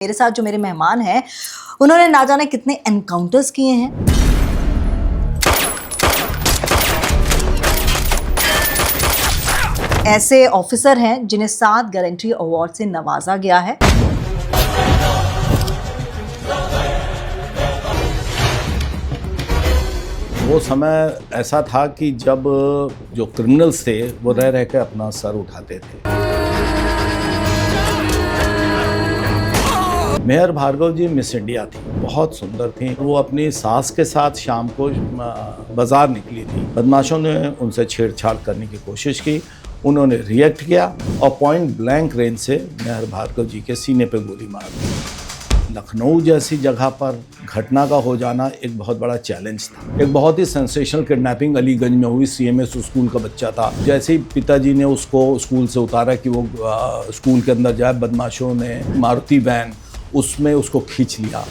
मेरे साथ जो मेरे मेहमान हैं उन्होंने ना जाने कितने एनकाउंटर्स किए हैं। ऐसे ऑफिसर हैं जिन्हें 7 गैलेंट्री अवार्ड से नवाजा गया है। वो समय ऐसा था कि जब जो क्रिमिनल्स थे वो रह रह के अपना सर उठाते थे। मेहर भार्गव जी मिस इंडिया थी, बहुत सुंदर थी। वो अपनी सास के साथ शाम को बाजार निकली थी। बदमाशों ने उनसे छेड़छाड़ करने की कोशिश की, उन्होंने रिएक्ट किया और पॉइंट ब्लैंक रेंज से मेहर भार्गव जी के सीने पे गोली मार दी। लखनऊ जैसी जगह पर घटना का हो जाना एक बहुत बड़ा चैलेंज था। एक बहुत ही सेंसेशनल किडनैपिंग अलीगंज में हुई। सीएमएस स्कूल का बच्चा था। जैसे ही पिताजी ने उसको स्कूल से उतारा कि वो स्कूल के अंदर जाए, बदमाशों ने मारुति वैन उसमें उसको खींच लिया।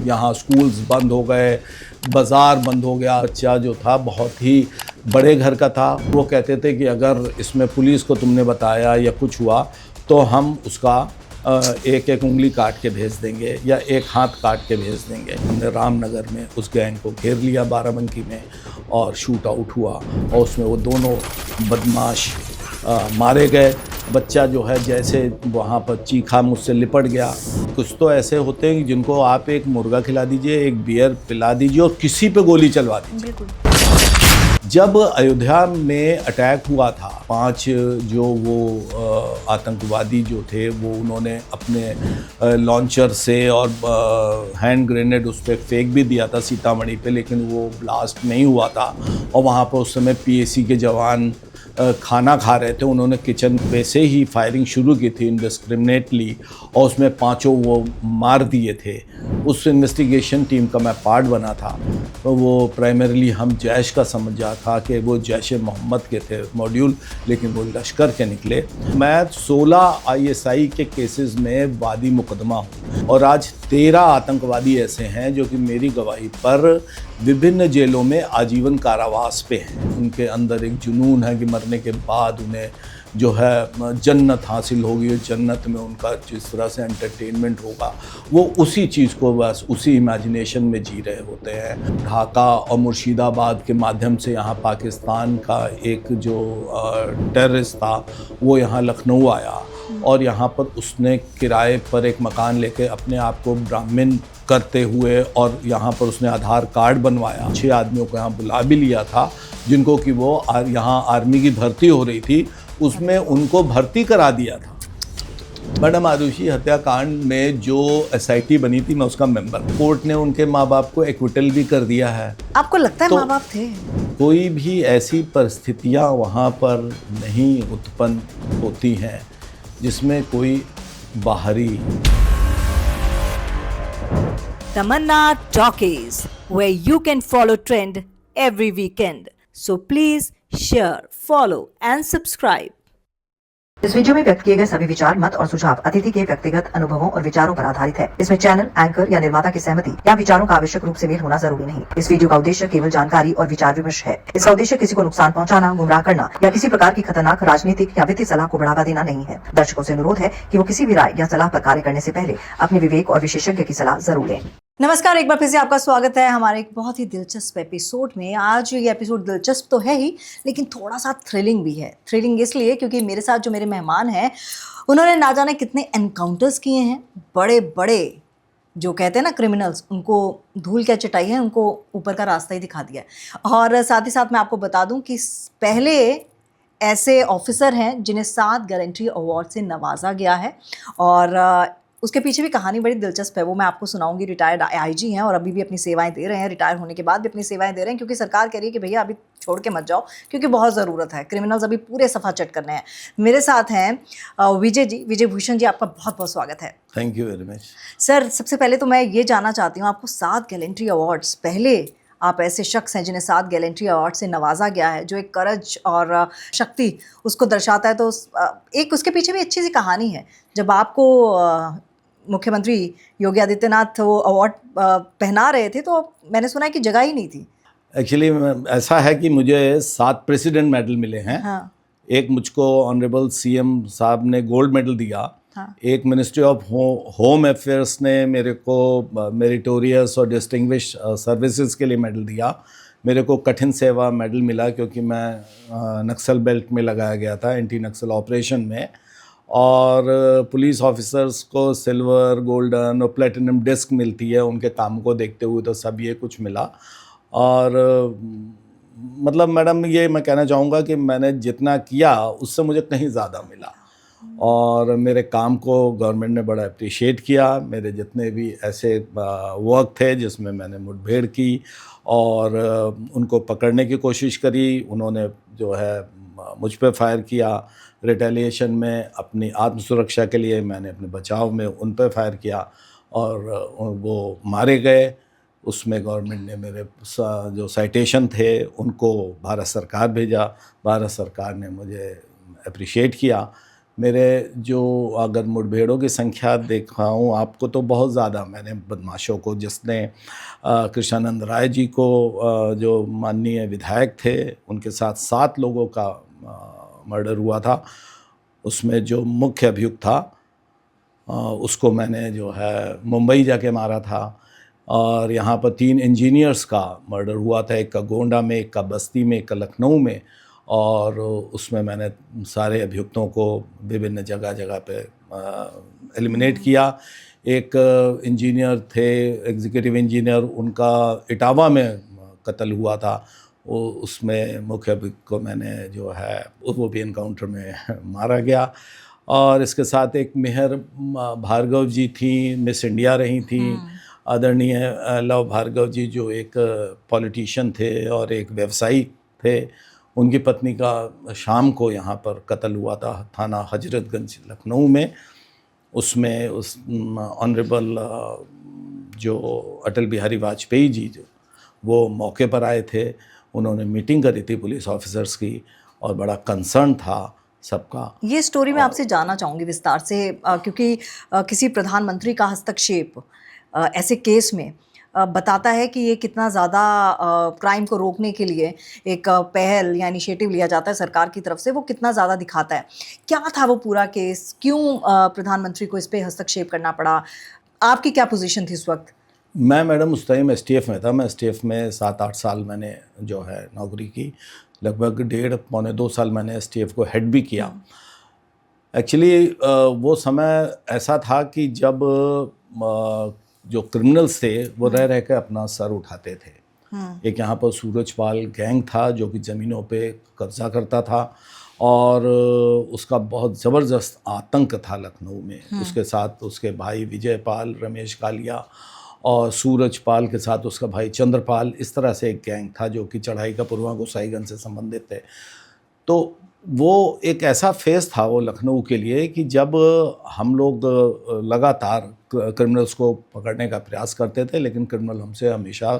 यहाँ स्कूल्स बंद हो गए, बाज़ार बंद हो गया। बच्चा जो था बहुत ही बड़े घर का था। वो कहते थे कि अगर इसमें पुलिस को तुमने बताया या कुछ हुआ तो हम उसका एक एक उंगली काट के भेज देंगे या एक हाथ काट के भेज देंगे। हमने रामनगर में उस गैंग को घेर लिया, बाराबंकी में, और शूट आउट हुआ और उसमें वो दोनों बदमाश मारे गए। बच्चा जो है जैसे वहाँ पर चीखा, मुझसे लिपट गया। कुछ तो ऐसे होते हैं जिनको आप एक मुर्गा खिला दीजिए, एक बियर पिला दीजिए और किसी पे गोली चलवा दीजिए। जब अयोध्या में अटैक हुआ था, 5 जो वो आतंकवादी जो थे वो उन्होंने अपने लॉन्चर से और हैंड ग्रेनेड उस पर फेंक भी दिया था सीतामढ़ी पे, लेकिन वो ब्लास्ट नहीं हुआ था। और वहाँ पर उस समय पीएसी के जवान खाना खा रहे थे। उन्होंने किचन पे से ही फायरिंग शुरू की थी इंडिस्क्रिमिनेटली और उसमें 5 वो मार दिए थे। उस इन्वेस्टिगेशन टीम का मैं पार्ट बना था। तो वो प्राइमरीली हम जैश का समझा था कि वो जैश मोहम्मद के थे मॉड्यूल, लेकिन वो लश्कर के निकले। मैं 16 आईएसआई के केसेस में वादी मुकदमा हूँ और आज 13 आतंकवादी ऐसे हैं जो कि मेरी गवाही पर विभिन्न जेलों में आजीवन कारावास पे हैं। उनके अंदर एक जुनून है कि मरने के बाद उन्हें जो है जन्नत हासिल होगी और जन्नत में उनका जिस तरह से एंटरटेनमेंट होगा वो उसी चीज़ को बस उसी इमेजिनेशन में जी रहे होते हैं। ढाका और मुर्शिदाबाद के माध्यम से यहाँ पाकिस्तान का एक जो टेररिस्ट था वो यहाँ लखनऊ आया और यहाँ पर उसने किराए पर एक मकान लेके अपने आप को ब्राह्मण करते हुए और यहाँ पर उसने आधार कार्ड बनवाया। 6 आदमियों को यहाँ बुला भी लिया था जिनको कि वो यहाँ आर्मी की भर्ती हो रही थी, उसमें उनको भर्ती करा दिया था। मैडम आरुषि हत्याकांड में जो एसआईटी बनी थी मैं उसका मेंबर। कोर्ट ने उनके माँ बाप को एक्विटल भी कर दिया है। आपको लगता है तो माँ बाप थे? कोई भी ऐसी परिस्थितियाँ वहाँ पर नहीं उत्पन्न होती हैं जिसमें कोई बाहरी। Tamanna Talkies, where you can follow trend every weekend. So please share, follow and subscribe. इस वीडियो में व्यक्त किए गए सभी विचार, मत और सुझाव अतिथि के व्यक्तिगत अनुभवों और विचारों पर आधारित है। इसमें चैनल, एंकर या निर्माता की सहमति या विचारों का आवश्यक रूप से मेल होना जरूरी नहीं। इस वीडियो का उद्देश्य केवल जानकारी और विचार विमर्श है। इसका उद्देश्य किसी को नुकसान पहुंचाना, गुमराह करना या किसी प्रकार की खतरनाक राजनीतिक या वित्तीय सलाह को बढ़ावा देना नहीं है। दर्शकों से अनुरोध है कि वो किसी भी राय या सलाह पर कार्य करने से पहले अपने विवेक और विशेषज्ञ की सलाह जरूर लें। नमस्कार, एक बार फिर से आपका स्वागत है हमारे एक बहुत ही दिलचस्प एपिसोड में। आज ये एपिसोड दिलचस्प तो है ही, लेकिन थोड़ा सा थ्रिलिंग भी है। थ्रिलिंग इसलिए क्योंकि मेरे साथ जो मेरे मेहमान हैं उन्होंने ना जाने कितने एनकाउंटर्स किए हैं। बड़े बड़े जो कहते हैं ना क्रिमिनल्स, उनको धूल क्या चटाई है, उनको ऊपर का रास्ता ही दिखा दिया है। और साथ ही साथ मैं आपको बता दूं कि पहले ऐसे ऑफिसर हैं जिन्हें 7 गैलेंट्री अवार्ड से नवाजा गया है और उसके पीछे भी कहानी बड़ी दिलचस्प है, वो मैं आपको सुनाऊंगी। रिटायर्ड आईजी हैं और अभी भी अपनी सेवाएं दे रहे हैं, रिटायर होने के बाद भी अपनी सेवाएं दे रहे हैं, क्योंकि सरकार कह रही है कि भैया अभी छोड़ के मत जाओ, क्योंकि बहुत ज़रूरत है। क्रिमिनल्स अभी पूरे सफा चट करने हैं। मेरे साथ हैं विजय जी, विजय भूषण जी, आपका बहुत बहुत स्वागत है। Thank you very much sir, सबसे पहले तो मैं ये जानना चाहती हूँ, आपको 7 गैलेंट्री अवार्ड्स, पहले आप ऐसे शख्स हैं जिन्हें 7 गैलेंट्री अवार्ड से नवाजा गया है, जो एक करज और शक्ति उसको दर्शाता है। तो एक उसके पीछे भी अच्छी सी कहानी है। जब आपको मुख्यमंत्री योगी आदित्यनाथ वो अवार्ड पहना रहे थे तो मैंने सुना है कि जगह ही नहीं थी। एक्चुअली ऐसा है कि मुझे 7 प्रेसिडेंट मेडल मिले हैं। हाँ। एक मुझको ऑनरेबल सीएम साहब ने गोल्ड मेडल दिया हाँ। एक मिनिस्ट्री ऑफ होम अफेयर्स ने मेरे को मेरिटोरियस और डिस्टिंग्विश सर्विसेज के लिए मेडल दिया। मेरे को कठिन सेवा मेडल मिला क्योंकि मैं नक्सल बेल्ट में लगाया गया था एंटी नक्सल ऑपरेशन में। और पुलिस ऑफिसर्स को सिल्वर, गोल्डन और प्लेटिनम डिस्क मिलती है उनके काम को देखते हुए, तो सब ये कुछ मिला। और मतलब मैडम ये मैं कहना चाहूँगा कि मैंने जितना किया उससे मुझे कहीं ज़्यादा मिला, और मेरे काम को गवर्नमेंट ने बड़ा अप्रिशिएट किया। मेरे जितने भी ऐसे वर्क थे जिसमें मैंने मुठभेड़ की और उनको पकड़ने की कोशिश करी, उन्होंने जो है मुझ पे फायर किया। रिटेलिएशन में अपनी आत्मसुरक्षा के लिए मैंने अपने बचाव में उन पे फायर किया और वो मारे गए। उसमें गवर्नमेंट ने मेरे जो साइटेशन थे उनको भारत सरकार भेजा। भारत सरकार ने मुझे अप्रिशिएट किया। मेरे जो अगर मुठभेड़ों की संख्या दिखाऊं आपको तो बहुत ज़्यादा मैंने बदमाशों को, जिसने कृष्णानंद राय जी को जो माननीय विधायक थे उनके साथ 7 लोगों का मर्डर हुआ था। उसमें जो मुख्य अभियुक्त था उसको मैंने जो है मुंबई जाके मारा था। और यहाँ पर 3 इंजीनियर्स का मर्डर हुआ था, एक का गोंडा में, एक का बस्ती में, एक का लखनऊ में। और उसमें मैंने सारे अभियुक्तों को विभिन्न जगह जगह पे एलिमिनेट किया। एक इंजीनियर थे, एग्जीक्यूटिव इंजीनियर, उनका इटावा में कत्ल हुआ था। वो उसमें मुख्य अभियुक्त को मैंने जो है वो भी एनकाउंटर में मारा गया। और इसके साथ एक मेहर भार्गव जी थी, मिस इंडिया रही थी, आदरणीय लव भार्गव जी, जो एक पॉलिटिशियन थे और एक व्यवसायी थे। उनकी पत्नी का शाम को यहाँ पर कत्ल हुआ था थाना हजरतगंज लखनऊ में। उसमें उस ऑनरेबल जो अटल बिहारी वाजपेयी जी जो वो मौके पर आए थे, उन्होंने मीटिंग करी थी पुलिस ऑफिसर्स की और बड़ा कंसर्न था सबका। ये स्टोरी मैं आपसे जानना चाहूँगी विस्तार से, क्योंकि किसी प्रधानमंत्री का हस्तक्षेप ऐसे केस में बताता है कि ये कितना ज़्यादा क्राइम को रोकने के लिए एक पहल या इनिशिएटिव लिया जाता है सरकार की तरफ से, वो कितना ज़्यादा दिखाता है। क्या था वो पूरा केस, क्यों प्रधानमंत्री को इस पे हस्तक्षेप करना पड़ा, आपकी क्या पोजीशन थी उस वक्त? मैं मैडम उस टाइम एसटीएफ में था। मैं एसटीएफ में 7-8 साल मैंने जो है नौकरी की। लगभग 1.5-2 साल मैंने एसटीएफ को हेड भी किया। एक्चुअली वो समय ऐसा था कि जब जो क्रिमिनल्स थे वो रह रह के अपना सर उठाते थे। एक यहाँ पर सूरजपाल गैंग था जो कि ज़मीनों पे कब्जा करता था और उसका बहुत ज़बरदस्त आतंक था लखनऊ में। उसके साथ उसके भाई विजयपाल, रमेश कालिया और सूरजपाल के साथ उसका भाई चंद्रपाल, इस तरह से एक गैंग था जो कि चढ़ाई का पुरवा गोसाईगंज से संबंधित थे। तो वो एक ऐसा फेज़ था वो लखनऊ के लिए कि जब हम लोग लगातार क्रिमिनल्स को पकड़ने का प्रयास करते थे, लेकिन क्रिमिनल हमसे हमेशा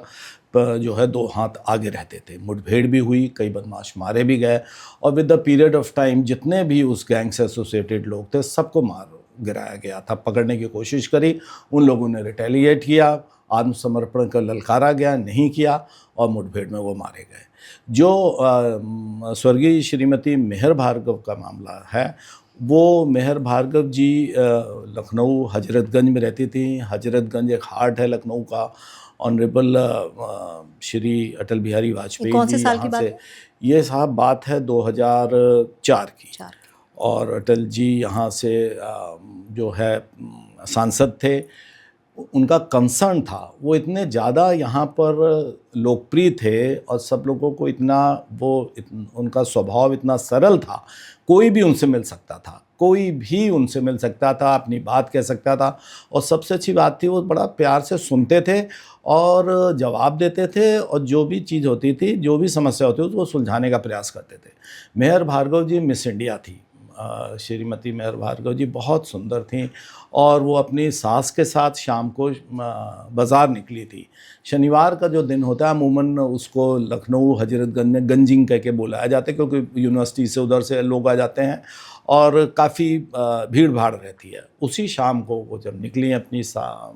जो है 2 हाथ आगे रहते थे। मुठभेड़ भी हुई, कई बदमाश मारे भी गए और with the period of time जितने भी उस गैंग से एसोसिएटेड लोग थे सबको मार गिराया गया था। पकड़ने की कोशिश करी, उन लोगों ने रिटेलिएट किया, आत्मसमर्पण का ललकारा गया, नहीं किया और मुठभेड़ में वो मारे गए। जो स्वर्गीय श्रीमती मेहर भार्गव का मामला है, वो मेहर भार्गव जी लखनऊ हजरतगंज में रहती थी। हजरतगंज एक हार्ट है लखनऊ का। ऑनरेबल श्री अटल बिहारी वाजपेयी कौन से जी साल की यहाँ बात से, है? ये साहब बात है 2004 की। 4। और अटल जी यहाँ से जो है सांसद थे। उनका कंसर्न था, वो इतने ज़्यादा यहाँ पर लोकप्रिय थे और सब लोगों को इतना उनका स्वभाव इतना सरल था, कोई भी उनसे मिल सकता था, कोई भी उनसे मिल सकता था, अपनी बात कह सकता था। और सबसे अच्छी बात थी वो बड़ा प्यार से सुनते थे और जवाब देते थे और जो भी चीज़ होती थी, जो भी समस्या होती थी वो सुलझाने का प्रयास करते थे। मेहर भार्गव जी मिस इंडिया थी। श्रीमती मेहर भार्गव जी बहुत सुंदर थीं और वो अपनी सास के साथ शाम को बाज़ार निकली थी। शनिवार का जो दिन होता है अमूमन उसको लखनऊ हजरतगंज में गंजिंग कह के बुलाया जाता है, क्योंकि यूनिवर्सिटी से उधर से लोग आ जाते हैं और काफ़ी भीड़ भाड़ रहती है। उसी शाम को वो जब निकली अपनी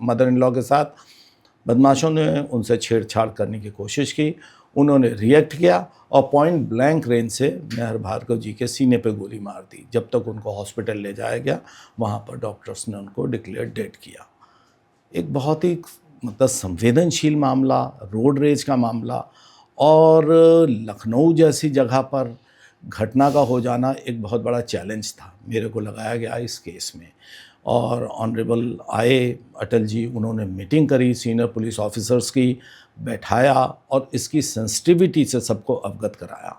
मदर इन लॉ के साथ, बदमाशों ने उनसे छेड़छाड़ करने की कोशिश की। उन्होंने रिएक्ट किया और पॉइंट ब्लैंक रेंज से मेहर भार्गव जी के सीने पे गोली मार दी। जब तक उनको हॉस्पिटल ले जाया गया, वहाँ पर डॉक्टर्स ने उनको डिक्लेयर डेड किया। एक बहुत ही मतलब संवेदनशील मामला, रोड रेज का मामला, और लखनऊ जैसी जगह पर घटना का हो जाना एक बहुत बड़ा चैलेंज था मेरे को लगाया गया इस केस में। और ऑनरेबल आए अटल जी, उन्होंने मीटिंग करी सीनियर पुलिस ऑफिसर्स की, बैठाया और इसकी सेंसिटिविटी से सबको अवगत कराया।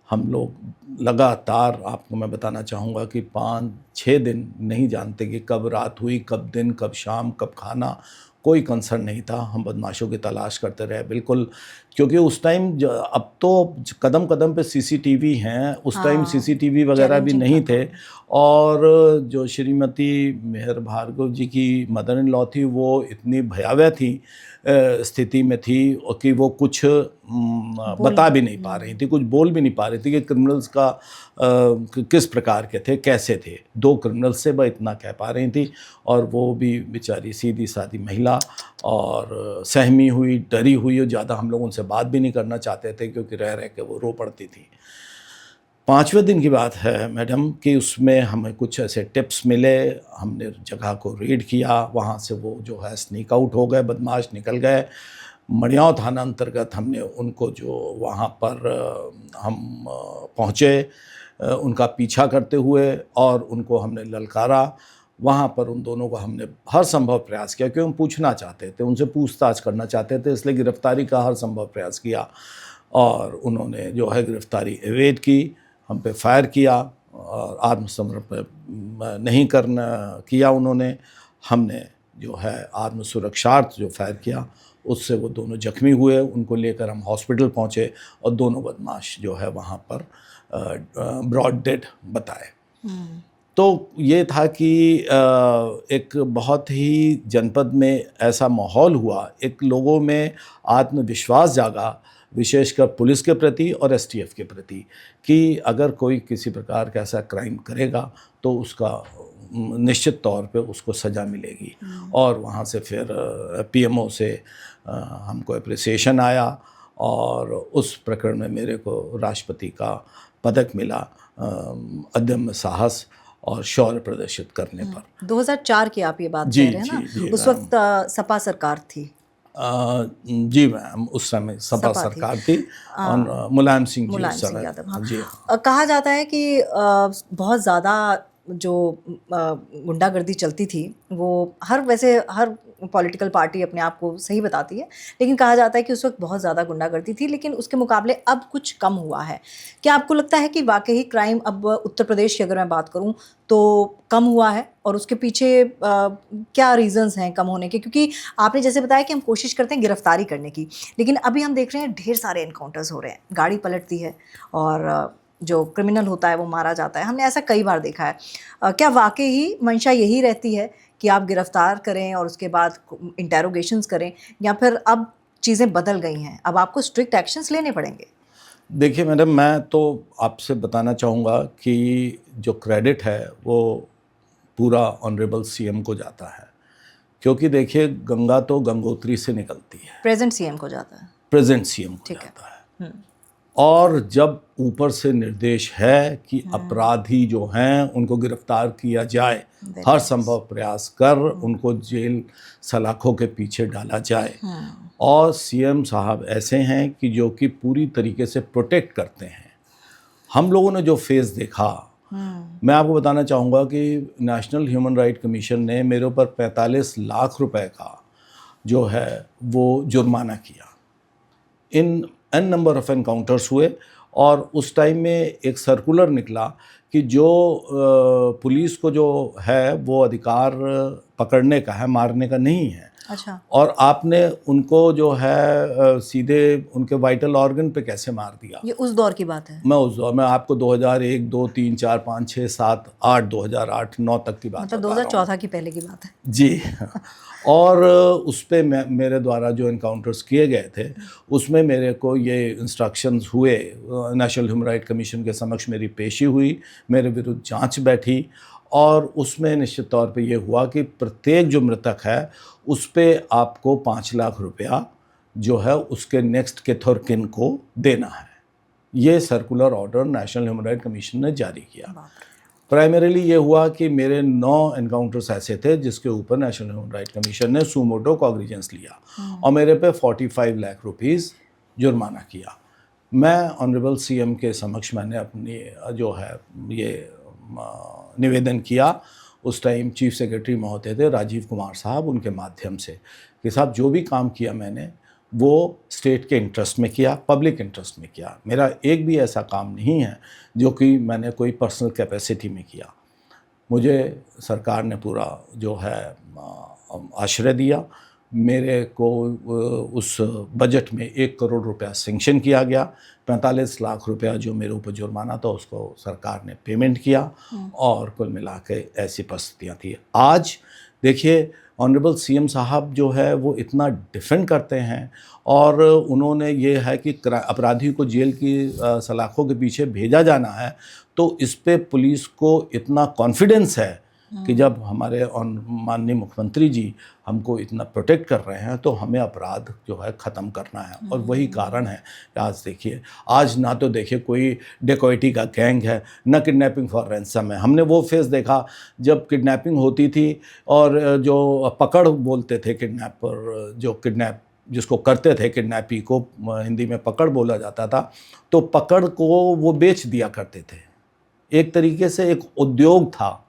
हम लोग लगातार, आपको मैं बताना चाहूँगा कि 5-6 दिन नहीं जानते कि कब रात हुई, कब दिन, कब शाम, कब खाना, कोई कंसर्न नहीं था। हम बदमाशों की तलाश करते रहे बिल्कुल, क्योंकि उस टाइम अब तो कदम कदम पे सीसीटीवी हैं, उस टाइम सीसीटीवी वगैरह भी नहीं थे। और जो श्रीमती मेहर भार्गव जी की मदर इन लॉ थी, वो इतनी भयावह थी स्थिति में थी कि वो कुछ बता भी नहीं पा रही थी, कुछ बोल भी नहीं पा रही थी कि क्रिमिनल्स का किस प्रकार के थे, कैसे थे। 2 क्रिमिनल्स से वह इतना कह पा रही थी, और वो भी बेचारी सीधी सादी महिला, और सहमी हुई, डरी हुई, और ज़्यादा हम लोग उनसे बात भी नहीं करना चाहते थे क्योंकि रह रह के वो रो पड़ती थी। 5वें दिन की बात है मैडम कि उसमें हमें कुछ ऐसे टिप्स मिले, हमने जगह को रेड किया, वहाँ से वो जो है स्नीक आउट हो गए, बदमाश निकल गए। मड़ियाँव थाना अंतर्गत हमने उनको जो वहाँ पर हम पहुँचे, उनका पीछा करते हुए, और उनको हमने ललकारा। वहाँ पर उन दोनों को हमने हर संभव प्रयास किया, क्योंकि हम पूछना चाहते थे, उनसे पूछताछ करना चाहते थे, इसलिए गिरफ्तारी का हर संभव प्रयास किया। और उन्होंने जो है गिरफ्तारी एवेड की, हम पे फायर किया, और आत्मसमर्पण नहीं करना किया उन्होंने। हमने जो है आत्मसुरक्षार्थ जो फायर किया, उससे वो दोनों जख्मी हुए। उनको लेकर हम हॉस्पिटल पहुँचे, और दोनों बदमाश जो है वहाँ पर ब्रॉड डेड बताए। तो ये था कि एक बहुत ही जनपद में ऐसा माहौल हुआ, एक लोगों में आत्मविश्वास जागा, विशेषकर पुलिस के प्रति और एसटीएफ के प्रति, कि अगर कोई किसी प्रकार का ऐसा क्राइम करेगा तो उसका निश्चित तौर पे उसको सज़ा मिलेगी। और वहाँ से फिर पीएमओ से हमको अप्रिसिएशन आया, और उस प्रकरण में मेरे को राष्ट्रपति का पदक मिला अदम्य साहस और शौर्य प्रदर्शित करने पर। 2004 की आप ये बात जी, कह रहे हैं ना? जी, उस वक्त सपा सरकार थी। जी मैम, उस समय सपा सरकार थी, और मुलायम सिंह जी उस समय यादव, हाँ। जी। कहा जाता है कि बहुत ज़्यादा जो गुंडागर्दी चलती थी, वो वैसे हर पॉलिटिकल पार्टी अपने आप को सही बताती है, लेकिन कहा जाता है कि उस वक्त बहुत ज़्यादा गुंडागर्दी थी, लेकिन उसके मुकाबले अब कुछ कम हुआ है। क्या आपको लगता है कि वाकई क्राइम अब उत्तर प्रदेश की अगर मैं बात करूं तो कम हुआ है, और उसके पीछे क्या रीजंस हैं कम होने के? क्योंकि आपने जैसे बताया कि हम कोशिश करते हैं गिरफ्तारी करने की, लेकिन अभी हम देख रहे हैं ढेर सारे एनकाउंटर्स हो रहे हैं, गाड़ी पलटती है और जो क्रिमिनल होता है वो मारा जाता है। हमने ऐसा कई बार देखा है। क्या वाकई ही मंशा यही रहती है कि आप गिरफ्तार करें और उसके बाद इंटेरोगेशंस करें, या फिर अब चीज़ें बदल गई हैं, अब आपको स्ट्रिक्ट एक्शंस लेने पड़ेंगे? देखिए मैडम, मैं तो आपसे बताना चाहूँगा कि जो क्रेडिट है वो पूरा ऑनरेबल सीएम को जाता है, क्योंकि देखिए गंगा तो गंगोत्री से निकलती है। प्रेजेंट सीएम को जाता है। प्रेजेंट सीएम को जाता है। और जब ऊपर से निर्देश है कि अपराधी जो हैं उनको गिरफ्तार किया जाए, हर संभव प्रयास कर उनको जेल सलाखों के पीछे डाला जाए, और सीएम साहब ऐसे हैं कि जो कि पूरी तरीके से प्रोटेक्ट करते हैं। हम लोगों ने जो फेस देखा, मैं आपको बताना चाहूँगा कि नेशनल ह्यूमन राइट कमीशन ने मेरे ऊपर 45 लाख रुपए का जो है वो जुर्माना किया। In an number of encounters हुए, और उस टाइम में एक सर्कुलर निकला कि जो पुलिस को जो है वो अधिकार पकड़ने का है, मारने का नहीं है। अच्छा। और आपने उनको जो है सीधे उनके वाइटल ऑर्गन पे कैसे मार दिया? ये उस दौर की बात है। मैं उस दौर में आपको 2001, 2, 3, 4, 5, 6, 7, 8, 2008, 9 तक की बात मतलब 2014 की पहले की बात है जी। और उस पे मेरे द्वारा जो एनकाउंटर्स किए गए थे, उसमें मेरे को ये इंस्ट्रक्शंस हुए, नेशनल ह्यूमन राइट कमीशन के समक्ष मेरी पेशी हुई, मेरे विरुद्ध जांच बैठी, और उसमें निश्चित तौर पे ये हुआ कि प्रत्येक जो मृतक है उस पे आपको 5 लाख रुपया जो है उसके नेक्स्ट किथ और किन को देना है। ये circular order national human right commission ने जारी किया। प्राइमरीली ये हुआ कि मेरे 9 एनकाउंटर्स ऐसे थे जिसके ऊपर नेशनल ह्यूमन राइट कमीशन ने सुमोटो कॉग्निजेंस लिया और मेरे पे 45 लाख रुपीस जुर्माना किया। मैं ऑनरेबल सीएम के समक्ष मैंने अपनी जो है ये निवेदन किया। उस टाइम चीफ सेक्रेटरी महोदय थे राजीव कुमार साहब, उनके माध्यम से कि साहब जो भी काम किया मैंने वो स्टेट के इंटरेस्ट में किया, पब्लिक इंटरेस्ट में किया। मेरा एक भी ऐसा काम नहीं है जो कि मैंने कोई पर्सनल कैपेसिटी में किया। मुझे सरकार ने पूरा जो है आश्रय दिया। मेरे को उस बजट में 1 करोड़ रुपया सेंक्शन किया गया। 45 लाख रुपया जो मेरे ऊपर जुर्माना था उसको सरकार ने पेमेंट किया और कुल मिला के ऐसी परिस्थितियाँ थी। आज देखिए ऑनरेबल सीएम साहब जो है वो इतना डिफेंड करते हैं और उन्होंने ये है कि अपराधी को जेल की सलाखों के पीछे भेजा जाना है, तो इस पे पुलिस को इतना कॉन्फिडेंस है कि जब हमारे माननीय मुख्यमंत्री जी हमको इतना प्रोटेक्ट कर रहे हैं तो हमें अपराध जो है ख़त्म करना है। और वही कारण है कि आज देखिए, आज ना तो देखिए कोई डेकोइटी का गैंग है, न किडनैपिंग फॉर रैंसम है। हमने वो फेस देखा जब किडनैपिंग होती थी और जो पकड़ बोलते थे किडनैपर, जो किडनैप जिसको करते थे किडनैपी को हिंदी में पकड़ बोला जाता था, तो पकड़ को वो बेच दिया करते थे। एक तरीके से एक उद्योग था।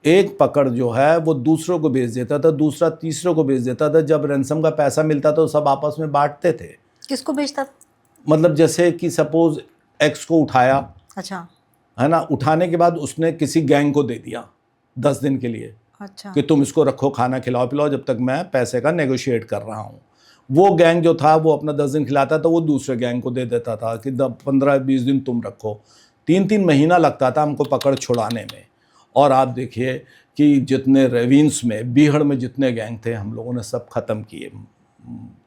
एक पकड़ जो है वो दूसरों को बेच देता था, दूसरा तीसरों को बेच देता था। जब रैंसम का पैसा मिलता तो सब आपस में बांटते थे। किसको बेचता? मतलब जैसे कि सपोज एक्स को उठाया, अच्छा, है ना, उठाने के बाद उसने किसी गैंग को दे दिया 10 दिन के लिए, अच्छा, कि तुम इसको रखो, खाना खिलाओ पिलाओ जब तक मैं पैसे का नेगोशिएट कर रहा हूँ। वो गैंग जो था वो अपना 10 दिन खिलाता था, वो दूसरे गैंग को दे देता था कि 15-20 दिन तुम रखो। 3-3 महीना लगता था हमको पकड़ छुड़ाने में। और आप देखिए कि जितने रेविन्स में, बीहड़ में जितने गैंग थे हम लोगों ने सब ख़त्म किए,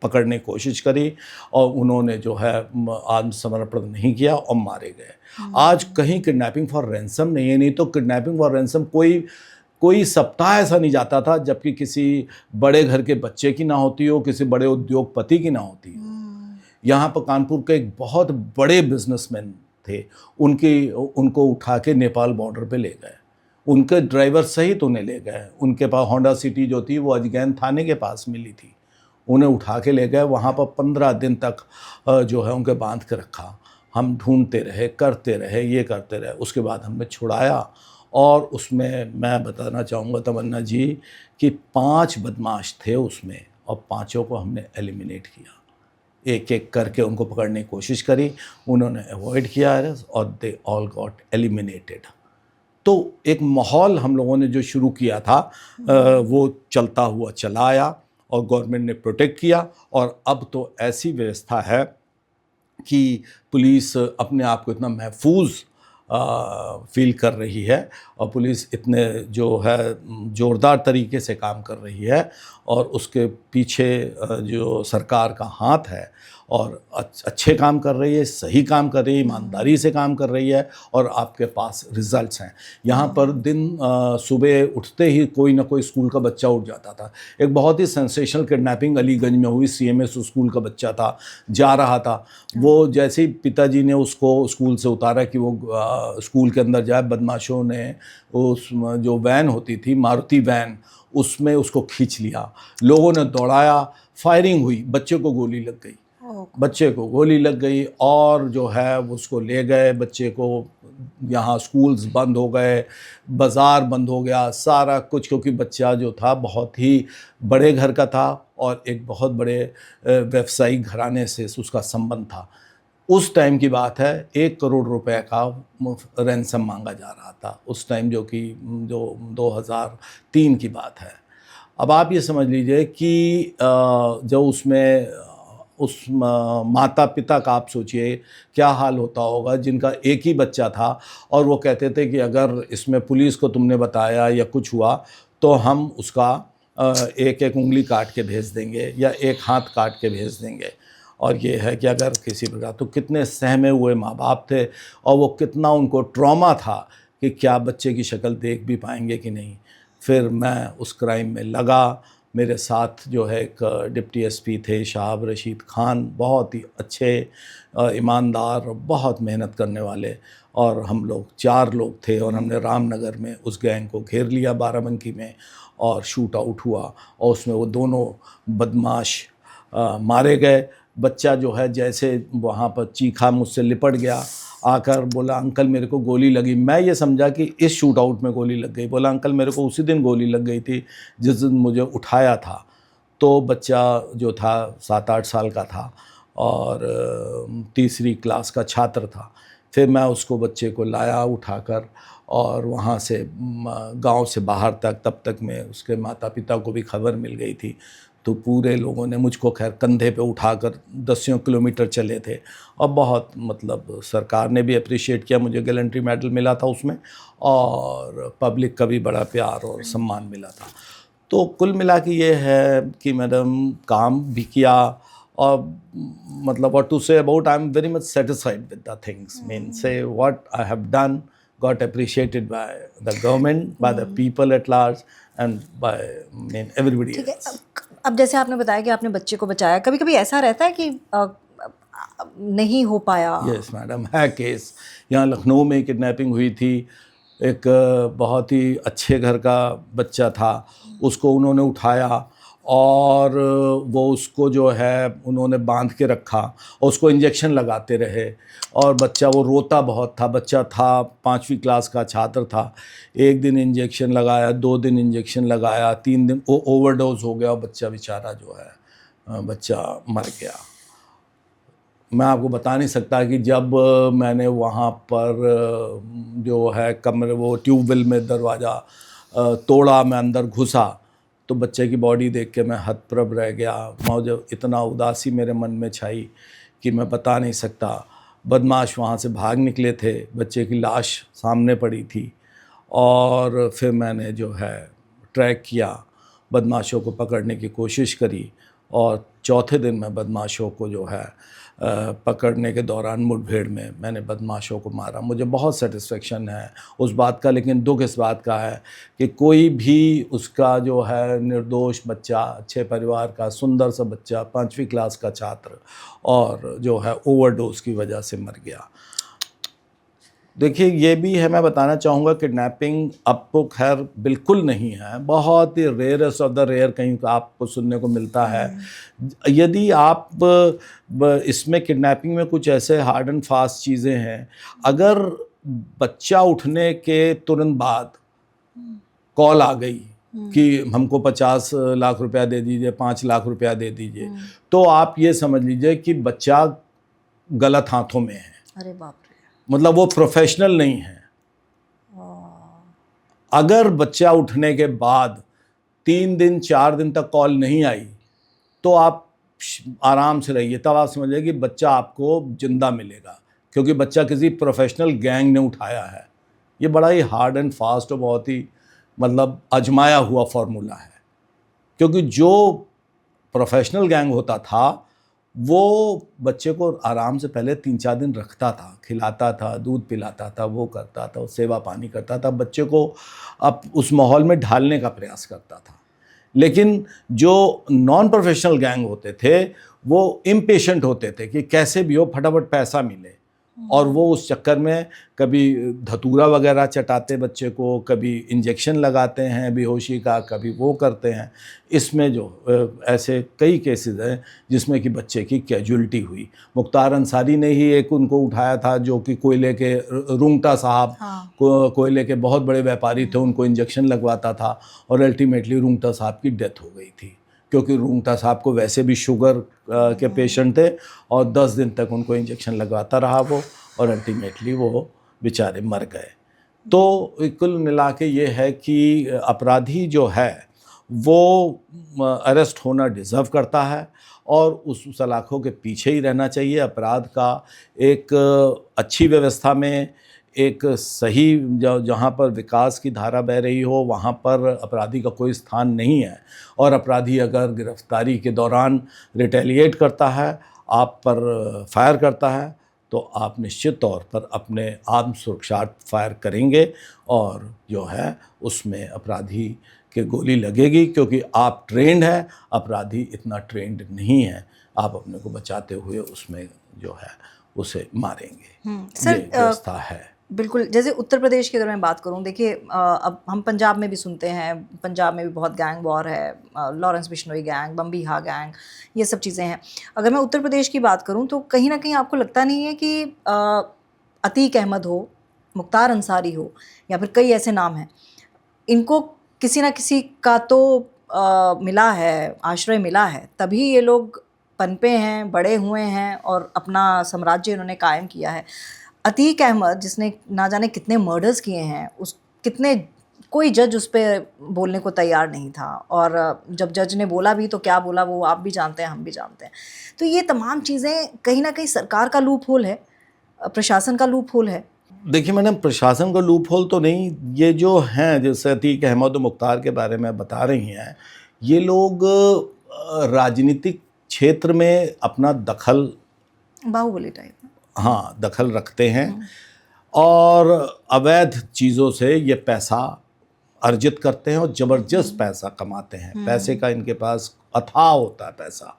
पकड़ने की कोशिश करी और उन्होंने जो है आत्मसमर्पण नहीं किया और मारे गए। आज कहीं किडनैपिंग फॉर रैंसम नहीं है, नहीं तो किडनैपिंग फॉर रैंसम कोई सप्ताह ऐसा नहीं जाता था जबकि किसी बड़े घर के बच्चे की ना होती हो, किसी बड़े उद्योगपति की ना होती हो। यहाँ पर कानपुर के एक बहुत बड़े बिजनेसमैन थे, उनको उठा के नेपाल बॉर्डर पे ले गए, उनके ड्राइवर सहित उन्हें ले गए। उनके पास होंडा सिटी जो थी वो अजगैन थाने के पास मिली थी, उन्हें उठा के ले गए। वहाँ पर 15 दिन तक जो है उनके बांध के रखा। हम ढूंढते रहे, करते रहे, ये करते रहे। उसके बाद हमने छुड़ाया और उसमें मैं बताना चाहूँगा तमन्ना जी कि 5 बदमाश थे उसमें और 5 को हमने एलिमिनेट किया। एक एक करके उनको पकड़ने की कोशिश करी, उन्होंने अवॉइड किया और दे ऑल गॉट एलिमिनेटेड। तो एक माहौल हम लोगों ने जो शुरू किया था वो चलता हुआ चला आया और गवर्नमेंट ने प्रोटेक्ट किया। और अब तो ऐसी व्यवस्था है कि पुलिस अपने आप को इतना महफूज फील कर रही है और पुलिस इतने जो है ज़ोरदार तरीके से काम कर रही है और उसके पीछे जो सरकार का हाथ है और अच्छे काम कर रही है, सही काम कर रही है, ईमानदारी से काम कर रही है और आपके पास रिजल्ट्स हैं। यहाँ पर दिन सुबह उठते ही कोई ना कोई स्कूल का बच्चा उठ जाता था। एक बहुत ही सेंसेशनल किडनैपिंग अलीगंज में हुई, सीएमएस स्कूल का बच्चा था, जा रहा था। वो जैसे ही पिताजी ने उसको स्कूल से उतारा कि वो स्कूल के अंदर जाए, बदमाशों ने उस जो वैन होती थी, मारुति वैन, उसमें उसको खींच लिया। लोगों ने दौड़ाया, फायरिंग हुई, बच्चे को गोली लग गई। और जो है उसको ले गए। बच्चे को यहाँ स्कूल्स बंद हो गए, बाज़ार बंद हो गया, सारा कुछ, क्योंकि बच्चा जो था बहुत ही बड़े घर का था और एक बहुत बड़े व्यवसायिक घराने से उसका संबंध था। उस टाइम की बात है, 1 करोड़ रुपए का रैंसम मांगा जा रहा था उस टाइम, जो 2003 की बात है। अब आप ये समझ लीजिए कि जो उसमें उस माता पिता का आप सोचिए क्या हाल होता होगा जिनका एक ही बच्चा था और वो कहते थे कि अगर इसमें पुलिस को तुमने बताया या कुछ हुआ तो हम उसका एक एक उंगली काट के भेज देंगे या एक हाथ काट के भेज देंगे। और ये है कि अगर किसी प्रकार, तो कितने सहमे हुए माँ बाप थे और वो कितना उनको ट्रॉमा था कि क्या बच्चे की शक्ल देख भी पाएंगे कि नहीं। फिर मैं उस क्राइम में लगा, मेरे साथ जो है एक डिप्टी एसपी थे शाहब रशीद खान, बहुत ही अच्छे ईमानदार, बहुत मेहनत करने वाले, और हम लोग 4 लोग थे और हमने रामनगर में उस गैंग को घेर लिया बाराबंकी में, और शूट आउट हुआ और उसमें वो दोनों बदमाश मारे गए। बच्चा जो है जैसे वहाँ पर चीखा, मुझसे लिपट गया, आकर बोला अंकल मेरे को गोली लगी। मैं ये समझा कि इस शूट आउट में गोली लग गई। बोला अंकल मेरे को उसी दिन गोली लग गई थी जिस दिन मुझे उठाया था। तो बच्चा जो था 7-8 साल का था और तीसरी क्लास का छात्र था। फिर मैं उसको बच्चे को लाया उठाकर और वहाँ से गांव से बाहर तक, तब तक में उसके माता पिता को भी खबर मिल गई थी। तो पूरे लोगों ने मुझको खैर कंधे पे उठाकर 10 किलोमीटर चले थे और बहुत मतलब सरकार ने भी अप्रिशिएट किया, मुझे गैलेंट्री मेडल मिला था उसमें और पब्लिक का भी बड़ा प्यार और सम्मान मिला था। तो कुल मिला के ये है कि मैडम काम भी किया और मतलब what to say about, I am very much satisfied with the things. Mean say what I have done got appreciated by the government, by the people at large and by everybody ठीक है। else. अब जैसे आपने बताया कि आपने बच्चे को बचाया, कभी कभी ऐसा रहता है कि नहीं हो पाया? यस मैडम, है केस। यहाँ लखनऊ में किडनैपिंग हुई थी। एक बहुत ही अच्छे घर का बच्चा था, उसको उन्होंने उठाया और वो उसको जो है उन्होंने बांध के रखा और उसको इंजेक्शन लगाते रहे और बच्चा वो रोता बहुत था। बच्चा था 5वीं क्लास का छात्र था। 1 दिन इंजेक्शन लगाया, 2 दिन इंजेक्शन लगाया, 3 दिन वो ओवरडोज हो गया और बच्चा बेचारा जो है बच्चा मर गया। मैं आपको बता नहीं सकता कि जब मैंने वहाँ पर जो है कमरे, वो ट्यूबवेल में दरवाज़ा तोड़ा, मैं अंदर घुसा तो बच्चे की बॉडी देख के मैं हतप्रभ रह गया। मुझे इतना उदासी मेरे मन में छाई कि मैं बता नहीं सकता। बदमाश वहाँ से भाग निकले थे, बच्चे की लाश सामने पड़ी थी और फिर मैंने जो है ट्रैक किया, बदमाशों को पकड़ने की कोशिश करी और चौथे दिन मैं बदमाशों को जो है पकड़ने के दौरान मुठभेड़ में मैंने बदमाशों को मारा। मुझे बहुत सेटिस्फेक्शन है उस बात का, लेकिन दुख इस बात का है कि कोई भी उसका जो है निर्दोष बच्चा, अच्छे परिवार का सुंदर सा बच्चा, 5वीं क्लास का छात्र और जो है ओवरडोज की वजह से मर गया। देखिए ये भी है, मैं बताना चाहूँगा किडनैपिंग अब तो खैर बिल्कुल नहीं है, बहुत ही रेयरेस्ट ऑफ द रेयर कहीं आपको सुनने को मिलता है। यदि आप इसमें किडनैपिंग में कुछ ऐसे हार्ड एंड फास्ट चीज़ें हैं, अगर बच्चा उठने के तुरंत बाद कॉल आ गई कि हमको 50 लाख रुपया दे दीजिए, 5 लाख रुपया दे दीजिए, तो आप ये समझ लीजिए कि बच्चा गलत हाथों में है। अरे बाप रे। मतलब वो प्रोफेशनल नहीं है। अगर बच्चा उठने के बाद 3 दिन 4 दिन तक कॉल नहीं आई तो आप आराम से रहिए, तब आप समझिए कि बच्चा आपको जिंदा मिलेगा, क्योंकि बच्चा किसी प्रोफेशनल गैंग ने उठाया है। ये बड़ा ही हार्ड एंड फास्ट और बहुत ही मतलब आजमाया हुआ फॉर्मूला है, क्योंकि जो प्रोफेशनल गैंग होता था वो बच्चे को आराम से पहले 3-4 दिन रखता था, खिलाता था, दूध पिलाता था, वो करता था, सेवा पानी करता था, बच्चे को अब उस माहौल में ढालने का प्रयास करता था। लेकिन जो नॉन प्रोफेशनल गैंग होते थे वो इम्पेशेंट होते थे कि कैसे भी हो फटाफट पैसा मिले, और वो उस चक्कर में कभी धतूरा वगैरह चटाते बच्चे को, कभी इंजेक्शन लगाते हैं बेहोशी का, कभी वो करते हैं। इसमें जो ऐसे कई केसेस हैं जिसमें कि बच्चे की कैजुअल्टी हुई। मुख्तार अंसारी ने ही एक उनको उठाया था, जो कि कोयले के रुंगटा साहब, कोयले के बहुत बड़े व्यापारी थे, उनको इंजेक्शन लगवाता था और अल्टीमेटली रुंगटा साहब की डेथ हो गई थी, क्योंकि रुंगटा साहब को वैसे भी शुगर के पेशेंट थे और 10 दिन तक उनको इंजेक्शन लगाता रहा वो, और अल्टीमेटली वो बेचारे मर गए। तो कुल मिला के ये है कि अपराधी जो है वो अरेस्ट होना डिज़र्व करता है और उस सलाखों के पीछे ही रहना चाहिए। अपराध का एक अच्छी व्यवस्था में, एक सही जहाँ पर विकास की धारा बह रही हो, वहाँ पर अपराधी का कोई स्थान नहीं है। और अपराधी अगर गिरफ्तारी के दौरान रिटेलिएट करता है, आप पर फायर करता है, तो आप निश्चित तौर पर अपने आत्म सुरक्षार्थ फायर करेंगे और जो है उसमें अपराधी कि गोली लगेगी, क्योंकि आप ट्रेंड है, अपराधी इतना ट्रेंड नहीं है, आप अपने को बचाते हुए उसमें जो है उसे मारेंगे। सर, ये व्यवस्था है। बिल्कुल। जैसे उत्तर प्रदेश की अगर मैं बात करूं, देखिए अब हम पंजाब में भी सुनते हैं, पंजाब में भी बहुत गैंग वॉर है, लॉरेंस बिश्नोई गैंग, बम्बी हा गैंग, ये सब चीज़ें हैं। अगर मैं उत्तर प्रदेश की बात करूं तो कहीं ना कहीं आपको लगता नहीं है कि अतीक अहमद हो, मुख्तार अंसारी हो, या फिर कई ऐसे नाम हैं, इनको किसी ना किसी का तो मिला है, आश्रय मिला है, तभी ये लोग पनपे हैं, बड़े हुए हैं और अपना साम्राज्य इन्होंने कायम किया है। अतीक अहमद, जिसने ना जाने कितने मर्डर्स किए हैं, उस कितने, कोई जज उस पर बोलने को तैयार नहीं था, और जब जज ने बोला भी तो क्या बोला वो आप भी जानते हैं, हम भी जानते हैं। तो ये तमाम चीज़ें कहीं ना कहीं सरकार का लूप होल है, प्रशासन का लूप होल है। देखिए मैडम, प्रशासन का लूप होल तो नहीं, ये जो हैं जैसे अतीक अहमद और मुख्तार के बारे में बता रही हैं, ये लोग राजनीतिक क्षेत्र में अपना दखल, बाहुबली टाइप। हाँ, दखल रखते हैं और अवैध चीज़ों से ये पैसा अर्जित करते हैं और ज़बरदस्त पैसा कमाते हैं। पैसे का इनके पास अथाह होता है पैसा।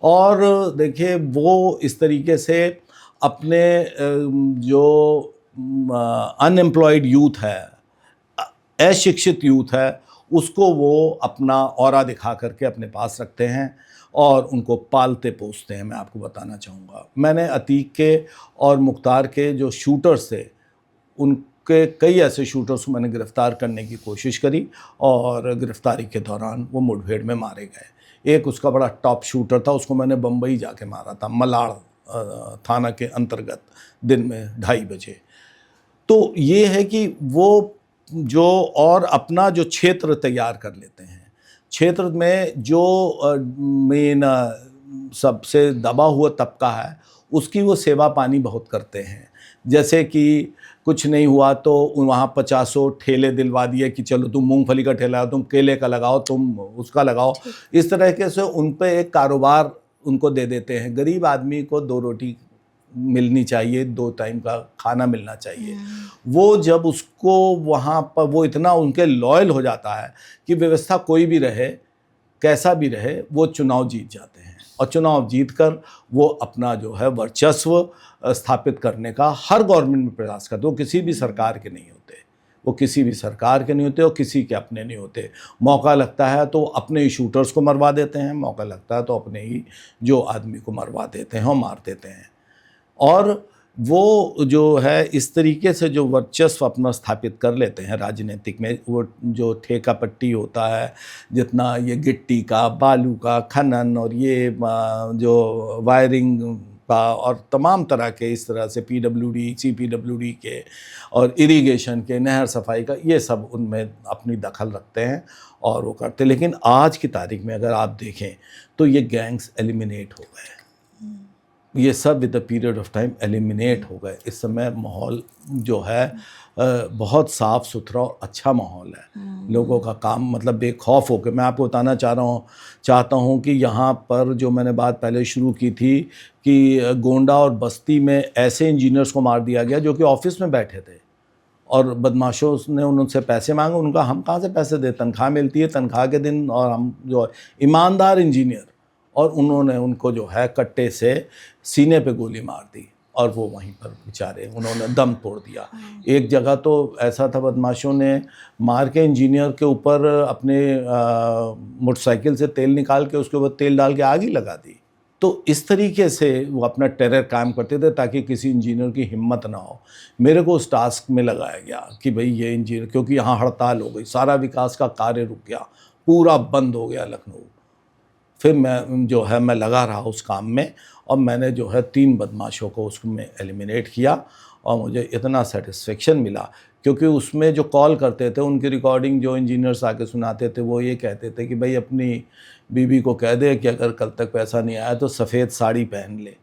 और देखिए वो इस तरीके से अपने जो अनएम्प्लॉयड यूथ है, अशिक्षित यूथ है, उसको वो अपना ऑरा दिखा करके अपने पास रखते हैं और उनको पालते पोसते हैं। मैं आपको बताना चाहूँगा, मैंने अतीक के और मुख्तार के जो शूटर्स थे, उनके कई ऐसे शूटर्स को मैंने गिरफ़्तार करने की कोशिश करी और गिरफ़्तारी के दौरान वो मुठभेड़ में मारे गए। एक उसका बड़ा टॉप शूटर था, उसको मैंने बम्बई जाके मारा था, मलाड़ थाना के अंतर्गत, दिन में 2:30 बजे। तो ये है कि वो जो और अपना जो क्षेत्र तैयार कर लेते हैं, क्षेत्र में जो मेन सबसे दबा हुआ तबका है, उसकी वो सेवा पानी बहुत करते हैं। जैसे कि कुछ नहीं हुआ तो वहाँ 50 ठेले दिलवा दिए कि चलो तुम मूंगफली का ठेला, तुम केले का लगाओ, तुम उसका लगाओ। इस तरीके से उन पे एक कारोबार उनको दे देते हैं। गरीब आदमी को 2 रोटी मिलनी चाहिए, 2 टाइम का खाना मिलना चाहिए। वो जब उसको वहाँ पर वो इतना उनके लॉयल हो जाता है कि व्यवस्था कोई भी रहे, कैसा भी रहे, वो चुनाव जीत जाते हैं और चुनाव जीतकर वो अपना जो है वर्चस्व स्थापित करने का हर गवर्नमेंट में प्रयास करते। वो किसी भी सरकार के नहीं होते, वो किसी भी सरकार के नहीं होते और किसी के अपने नहीं होते। मौका लगता है तो अपने ही शूटर्स को मरवा देते हैं, मौका लगता है तो अपने ही जो आदमी को मरवा देते हैं और मार देते हैं। और वो जो है इस तरीके से जो वर्चस्व अपना स्थापित कर लेते हैं राजनीतिक में, वो जो ठेका पट्टी होता है, जितना ये गिट्टी का, बालू का खनन और ये जो वायरिंग का और तमाम तरह के इस तरह से PWD, CPWD के और इरिगेशन के, नहर सफाई का, ये सब उनमें अपनी दखल रखते हैं और वो करते हैं। लेकिन आज की तारीख में अगर आप देखें तो ये गैंग्स एलिमिनेट हो गए, ये सब with the period of time eliminate हो गए। इस समय माहौल जो है बहुत साफ़ सुथरा और अच्छा माहौल है। लोगों का काम मतलब बेखौफ होकर, मैं आपको बताना चाहता हूँ कि यहाँ पर जो मैंने बात पहले शुरू की थी कि गोंडा और बस्ती में ऐसे इंजीनियर्स को मार दिया गया जो कि ऑफिस में बैठे थे और बदमाशों ने उनसे पैसे मांगे। उनका हम कहाँ से पैसे दे, तनख्वाह मिलती है, तनख्वाह के दिन, और हम जो ईमानदार इंजीनियर, और उन्होंने उनको जो है कट्टे से सीने पे गोली मार दी और वो वहीं पर बेचारे उन्होंने दम तोड़ दिया। एक जगह तो ऐसा था, बदमाशों ने मार के इंजीनियर के ऊपर अपने मोटरसाइकिल से तेल निकाल के उसके ऊपर तेल डाल के आग ही लगा दी। तो इस तरीके से वो अपना टेरर कायम करते थे ताकि किसी इंजीनियर की हिम्मत ना हो। मेरे को उस टास्क में लगाया गया कि भाई ये इंजीनियर, क्योंकि यहाँ हड़ताल हो गई, सारा विकास का कार्य रुक गया, पूरा बंद हो गया लखनऊ। फिर मैं लगा रहा उस काम में और मैंने जो है 3 बदमाशों को उसमें एलिमिनेट किया और मुझे इतना सेटिस्फेक्शन मिला, क्योंकि उसमें जो कॉल करते थे उनकी रिकॉर्डिंग जो इंजीनियर्स आके सुनाते थे, वो ये कहते थे कि भाई अपनी बीवी को कह दे कि अगर कल तक पैसा नहीं आया तो सफ़ेद साड़ी पहन ले,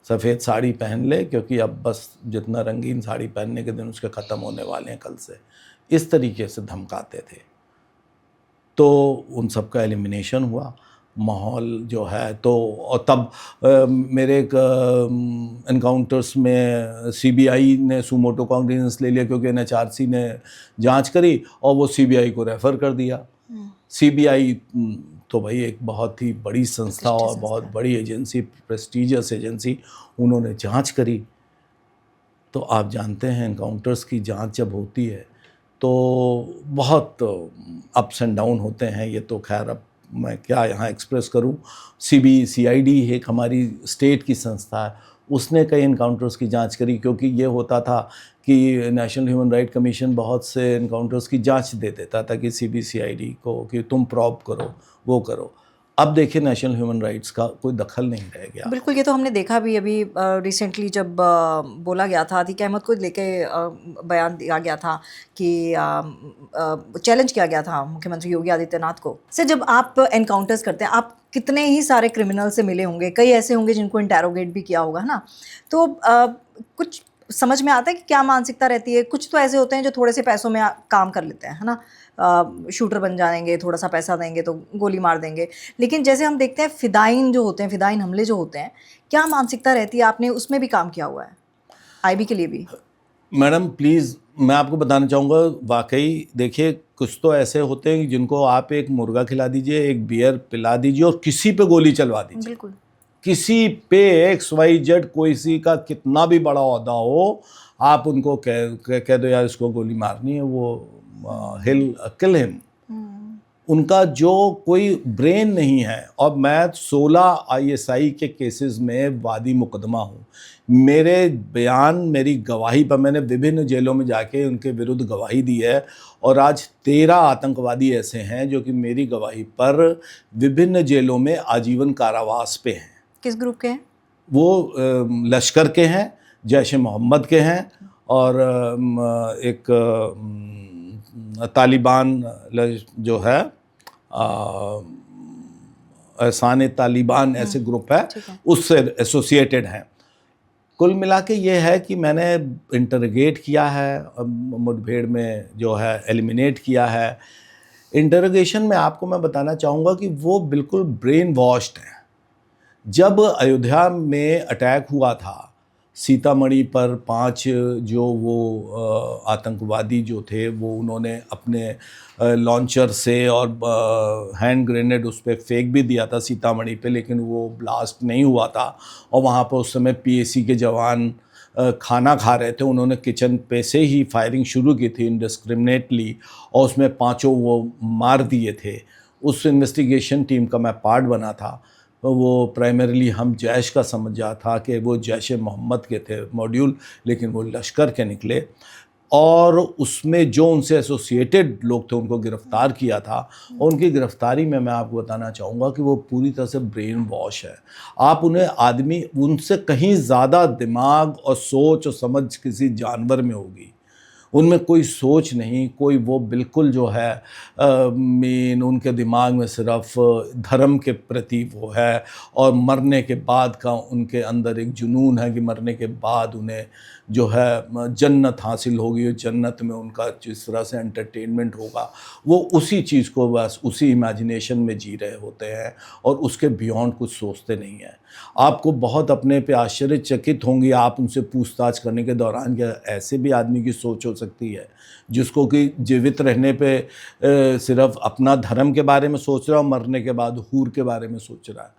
सफ़ेद साड़ी पहन ले, क्योंकि अब बस जितना रंगीन साड़ी पहनने के दिन उसके ख़त्म होने वाले हैं कल से। इस तरीके से धमकाते थे। तो उन सब का एलिमिनेशन हुआ। माहौल जो है। तो और तब मेरे एक एनकाउंटर्स में सीबीआई ने सुमोटो कॉग्निजेंस ले लिया, क्योंकि एनएचआरसी ने जांच करी और वो सीबीआई को रेफ़र कर दिया। सीबीआई तो भाई एक बहुत ही बड़ी संस्था और बहुत बड़ी एजेंसी, प्रेस्टीजियस एजेंसी, उन्होंने जांच करी। तो आप जानते हैं एनकाउंटर्स की जांच जब होती है तो बहुत अप्स एंड डाउन होते हैं। ये तो खैर अब मैं क्या यहाँ एक्सप्रेस करूँ। सीआईडी एक हमारी स्टेट की संस्था है, उसने कई एनकाउंटर्स की जांच करी, क्योंकि ये होता था कि नेशनल ह्यूमन राइट कमीशन बहुत से एनकाउंटर्स की जांच दे देता था कि सीआईडी को कि तुम प्रॉब करो, वो करो। अब देखिए नेशनल ह्यूमन राइट्स का कोई दखल नहीं रह गया। बिल्कुल, ये तो हमने देखा भी अभी रिसेंटली जब बोला गया था, अतीक अहमद को लेके बयान दिया गया था कि चैलेंज किया गया था मुख्यमंत्री योगी आदित्यनाथ को। से जब आप एनकाउंटर्स करते हैं, आप कितने ही सारे क्रिमिनल से मिले होंगे, कई ऐसे होंगे जिनको इंटेरोगेट भी किया होगा, है ना? तो कुछ समझ में आता है कि क्या मानसिकता रहती है? कुछ तो ऐसे होते हैं जो थोड़े से पैसों में काम कर लेते हैं, है ना? शूटर बन जाएंगे, थोड़ा सा पैसा देंगे तो गोली मार देंगे। लेकिन जैसे हम देखते हैं फ़िदाइन जो होते हैं, फ़िदाइन हमले जो होते हैं, क्या मानसिकता रहती है? आपने उसमें भी काम किया हुआ है, आईबी के लिए भी। मैडम प्लीज़, मैं आपको बताना चाहूँगा, वाकई देखिए कुछ तो ऐसे होते हैं जिनको आप एक मुर्गा खिला दीजिए, एक बियर पिला दीजिए और किसी पे गोली चलवा दीजिए। बिल्कुल। किसी पे XYZ कोई सी का कितना भी बड़ा ओहदा हो, आप उनको कह दो यार इसको गोली मारनी है, वो हिल किल हिम। उनका जो कोई ब्रेन नहीं है। और मैं 16 ISI के केसेस में वादी मुकदमा हूँ। मेरे बयान, मेरी गवाही पर मैंने विभिन्न जेलों में जाके उनके विरुद्ध गवाही दी है, और आज 13 आतंकवादी ऐसे हैं जो कि मेरी गवाही पर विभिन्न जेलों में आजीवन कारावास पे हैं। किस ग्रुप के हैं? वो लश्कर के हैं, जैश ए मोहम्मद के हैं, और एक तालिबान जो है, एहसान तालिबान ऐसे ग्रुप है, उससे एसोसिएटेड हैं। कुल मिला के ये है कि मैंने इंटरोगेट किया है, मुठभेड़ में जो है एलिमिनेट किया है। इंटरोगेशन में आपको मैं बताना चाहूँगा कि वो बिल्कुल ब्रेन वॉश्ड हैं। जब अयोध्या में अटैक हुआ था सीतामढ़ी पर, 5 जो वो आतंकवादी जो थे वो उन्होंने अपने लॉन्चर से और हैंड ग्रेनेड उस पर फेंक भी दिया था सीतामढ़ी पे, लेकिन वो ब्लास्ट नहीं हुआ था। और वहाँ पर उस समय PAC के जवान खाना खा रहे थे, उन्होंने किचन पे से ही फायरिंग शुरू की थी इंडिस्क्रिमिनेटली, और उसमें 5 वो मार दिए थे। उस इन्वेस्टिगेशन टीम का मैं पार्ट बना था। वो प्राइमरीली हम जैश का समझा था कि वो जैश ए मोहम्मद के थे मॉड्यूल, लेकिन वो लश्कर के निकले। और उसमें जो उनसे एसोसिएटेड लोग थे उनको गिरफ़्तार किया था। और उनकी गिरफ़्तारी में मैं आपको बताना चाहूँगा कि वो पूरी तरह से ब्रेन वॉश है। आप उन्हें आदमी, उनसे कहीं ज़्यादा दिमाग और सोच और समझ किसी जानवर में होगी। उनमें कोई सोच नहीं, कोई वो बिल्कुल जो है मेन उनके दिमाग में सिर्फ धर्म के प्रति वो है, और मरने के बाद का उनके अंदर एक जुनून है कि मरने के बाद उन्हें जो है जन्नत हासिल होगी, और जन्नत में उनका जिस तरह से एंटरटेनमेंट होगा वो उसी चीज़ को बस उसी इमेजिनेशन में जी रहे होते हैं, और उसके बियॉन्ड कुछ सोचते नहीं हैं। आपको बहुत अपने पे आश्चर्यचकित होंगे आप उनसे पूछताछ करने के दौरान, क्या ऐसे भी आदमी की सोच हो सकती है जिसको कि जीवित रहने पे सिर्फ अपना धर्म के बारे में सोच रहा है और मरने के बाद हूर के बारे में सोच रहा है।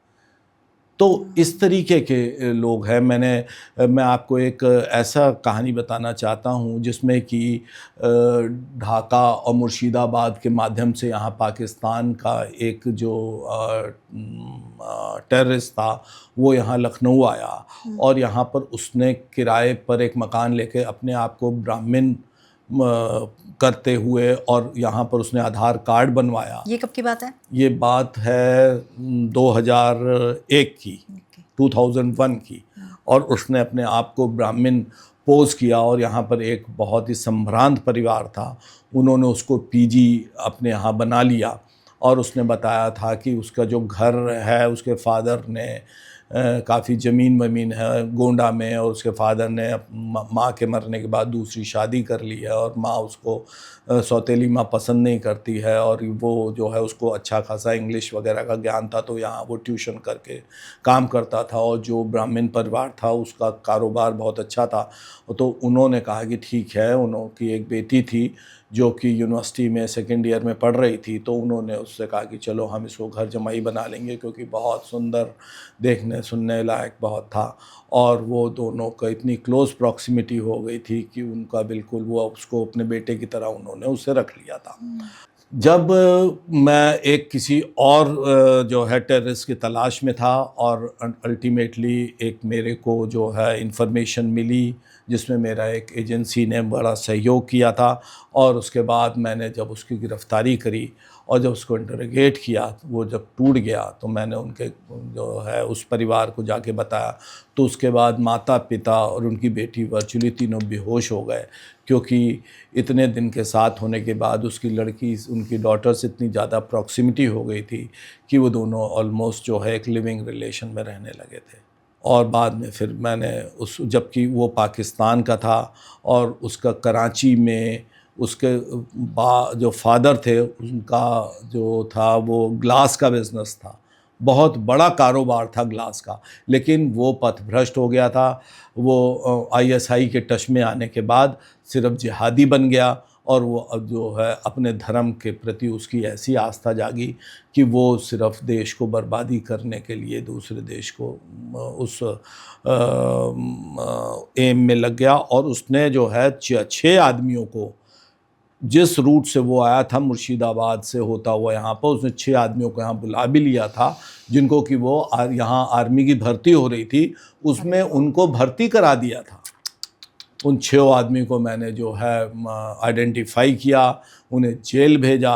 तो इस तरीके के लोग हैं। मैं आपको एक ऐसा कहानी बताना चाहता हूँ जिसमें कि ढाका और मुर्शिदाबाद के माध्यम से यहाँ पाकिस्तान का एक जो टेररिस्ट था वो यहाँ लखनऊ आया, और यहाँ पर उसने किराए पर एक मकान लेके अपने आप को ब्राह्मण करते हुए, और यहाँ पर उसने आधार कार्ड बनवाया। ये कब की बात है? ये बात है 2001 की, 2001 की। और उसने अपने आप को ब्राह्मण पोज किया, और यहाँ पर एक बहुत ही संभ्रांत परिवार था, उन्होंने उसको PG अपने यहाँ बना लिया। और उसने बताया था कि उसका जो घर है उसके फादर ने काफ़ी ज़मीन वमीन है गोंडा में, और उसके फादर ने माँ के मरने के बाद दूसरी शादी कर ली है, और माँ उसको सौतेली माँ पसंद नहीं करती है, और वो जो है उसको अच्छा खासा इंग्लिश वगैरह का ज्ञान था, तो यहाँ वो ट्यूशन करके काम करता था, और जो ब्राह्मण परिवार था उसका कारोबार बहुत अच्छा था। तो उन्होंने कहा कि ठीक है, उनकी एक बेटी थी जो कि यूनिवर्सिटी में सेकेंड ईयर में पढ़ रही थी, तो उन्होंने उससे कहा कि चलो हम इसको घर जमाई बना लेंगे, क्योंकि बहुत सुंदर, देखने सुनने लायक बहुत था, और वो दोनों का इतनी क्लोज़ प्रॉक्सिमिटी हो गई थी कि उनका बिल्कुल वो उसको अपने बेटे की तरह उन्होंने उसे रख लिया था। जब मैं एक किसी और जो है टेररिस्ट की तलाश में था, और अल्टीमेटली एक मेरे को जो है इंफॉर्मेशन मिली, जिसमें मेरा एक एजेंसी ने बड़ा सहयोग किया था, और उसके बाद मैंने जब उसकी गिरफ़्तारी करी और जब उसको इंटरोगेट किया, वो जब टूट गया, तो मैंने उनके जो है उस परिवार को जाके बताया, तो उसके बाद माता पिता और उनकी बेटी वर्चुअली तीनों बेहोश हो गए, क्योंकि इतने दिन के साथ होने के बाद उसकी लड़की, उनकी डॉटर से इतनी ज़्यादा प्रॉक्सिमिटी हो गई थी कि वो दोनों ऑलमोस्ट जो है एक लिविंग रिलेशन में रहने लगे थे। और बाद में फिर मैंने जबकि वो पाकिस्तान का था, और उसका कराची में उसके जो फादर थे उनका जो था वो ग्लास का बिज़नेस था, बहुत बड़ा कारोबार था ग्लास का, लेकिन वो पथभ्रष्ट हो गया था। वो आईएसआई के टच में आने के बाद सिर्फ जिहादी बन गया, और वो अब जो है अपने धर्म के प्रति उसकी ऐसी आस्था जागी कि वो सिर्फ देश को बर्बादी करने के लिए दूसरे देश को उस एम में लग गया, और उसने जो है 6 आदमियों को, जिस रूट से वो आया था मुर्शिदाबाद से होता हुआ यहाँ पर, उसने 6 आदमियों को यहाँ बुला भी लिया था, जिनको कि वो यहाँ आर्मी की भर्ती हो रही थी, उसमें उनको भर्ती करा दिया था। उन 6 आदमी को मैंने जो है आइडेंटिफाई किया, उन्हें जेल भेजा,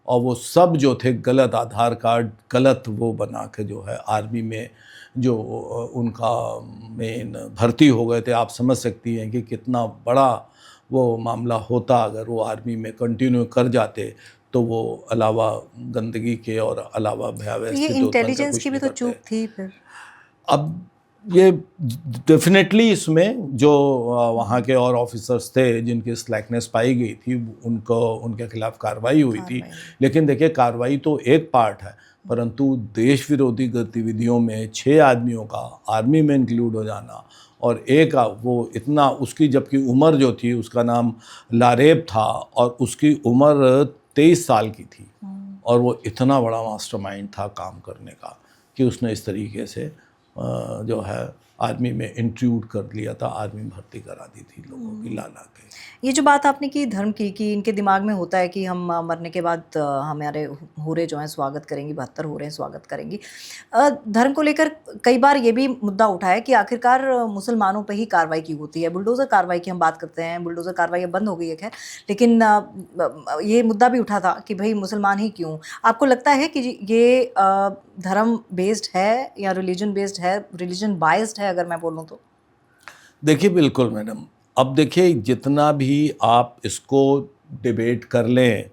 और वो सब जो थे गलत आधार कार्ड, गलत वो बना के जो है आर्मी में जो उनका मेन भर्ती हो गए थे। आप समझ सकती हैं कि कितना बड़ा वो मामला होता अगर वो आर्मी में कंटिन्यू कर जाते, तो वो अलावा गंदगी के और अलावा भयावह ये स्थिति उत्पन्न कर इंटेलिजेंस कुछ की भी नहीं तो चूक करते। थी फिर। अब ये डेफिनेटली इसमें जो वहाँ के और ऑफिसर्स थे जिनकी स्लैकनेस पाई गई थी, उनको उनके खिलाफ कार्रवाई हुई थी। लेकिन देखिए, कार्रवाई तो एक पार्ट है, परंतु देश विरोधी गतिविधियों में 6 आदमियों का आर्मी में इंक्लूड हो जाना, और एक वो इतना, उसकी जबकि उम्र जो थी, उसका नाम लारेब था, और उसकी उम्र 23 साल की थी, और वो इतना बड़ा मास्टरमाइंड था काम करने का कि उसने इस तरीके से जो है आर्मी में इंट्रूड कर लिया था, आर्मी भर्ती करा दी थी लोगों की ला के। ये जो बात आपने की धर्म की, कि इनके दिमाग में होता है कि हम मरने के बाद हमारे हूरें जो हैं स्वागत करेंगी, 72 हूरें स्वागत करेंगी। धर्म को लेकर कई बार ये भी मुद्दा उठा है कि आखिरकार मुसलमानों पे ही कार्रवाई क्यों होती है। बुलडोज़र कार्रवाई की हम बात करते हैं, बुलडोज़र कार्रवाई अब बंद हो गई है खैर, लेकिन ये मुद्दा भी उठा था कि भाई मुसलमान ही क्यों। आपको लगता है कि ये धर्म बेस्ड है या रिलीजन बेस्ड है, रिलीजन बाइस्ड है अगर मैं बोलूँ तो? देखिए, बिल्कुल मैडम, अब देखिए, जितना भी आप इसको डिबेट कर लें,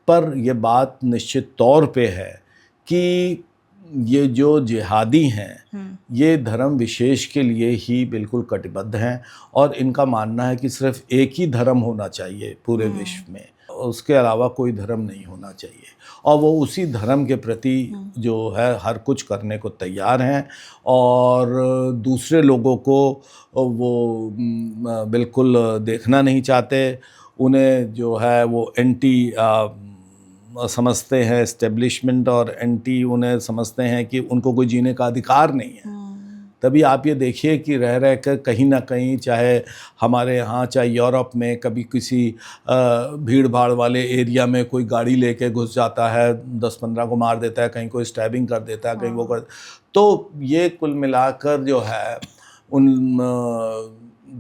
पर यह बात निश्चित तौर पे है कि ये जो जिहादी हैं, ये धर्म विशेष के लिए ही बिल्कुल कटिबद्ध हैं, और इनका मानना है कि सिर्फ एक ही धर्म होना चाहिए पूरे विश्व में, उसके अलावा कोई धर्म नहीं होना चाहिए, और वो उसी धर्म के प्रति जो है हर कुछ करने को तैयार हैं, और दूसरे लोगों को वो बिल्कुल देखना नहीं चाहते। उन्हें जो है वो एंटी समझते हैं एस्टेब्लिशमेंट, और एंटी उन्हें समझते हैं कि उनको कोई जीने का अधिकार नहीं है। तभी आप ये देखिए कि रह रह कर कहीं ना कहीं, चाहे हमारे यहाँ चाहे यूरोप में, कभी किसी भीड़ भाड़ वाले एरिया में कोई गाड़ी लेके घुस जाता है, 10-15 को मार देता है, कहीं कोई स्टैबिंग कर देता है, कहीं वो कर, तो ये कुल मिलाकर जो है उन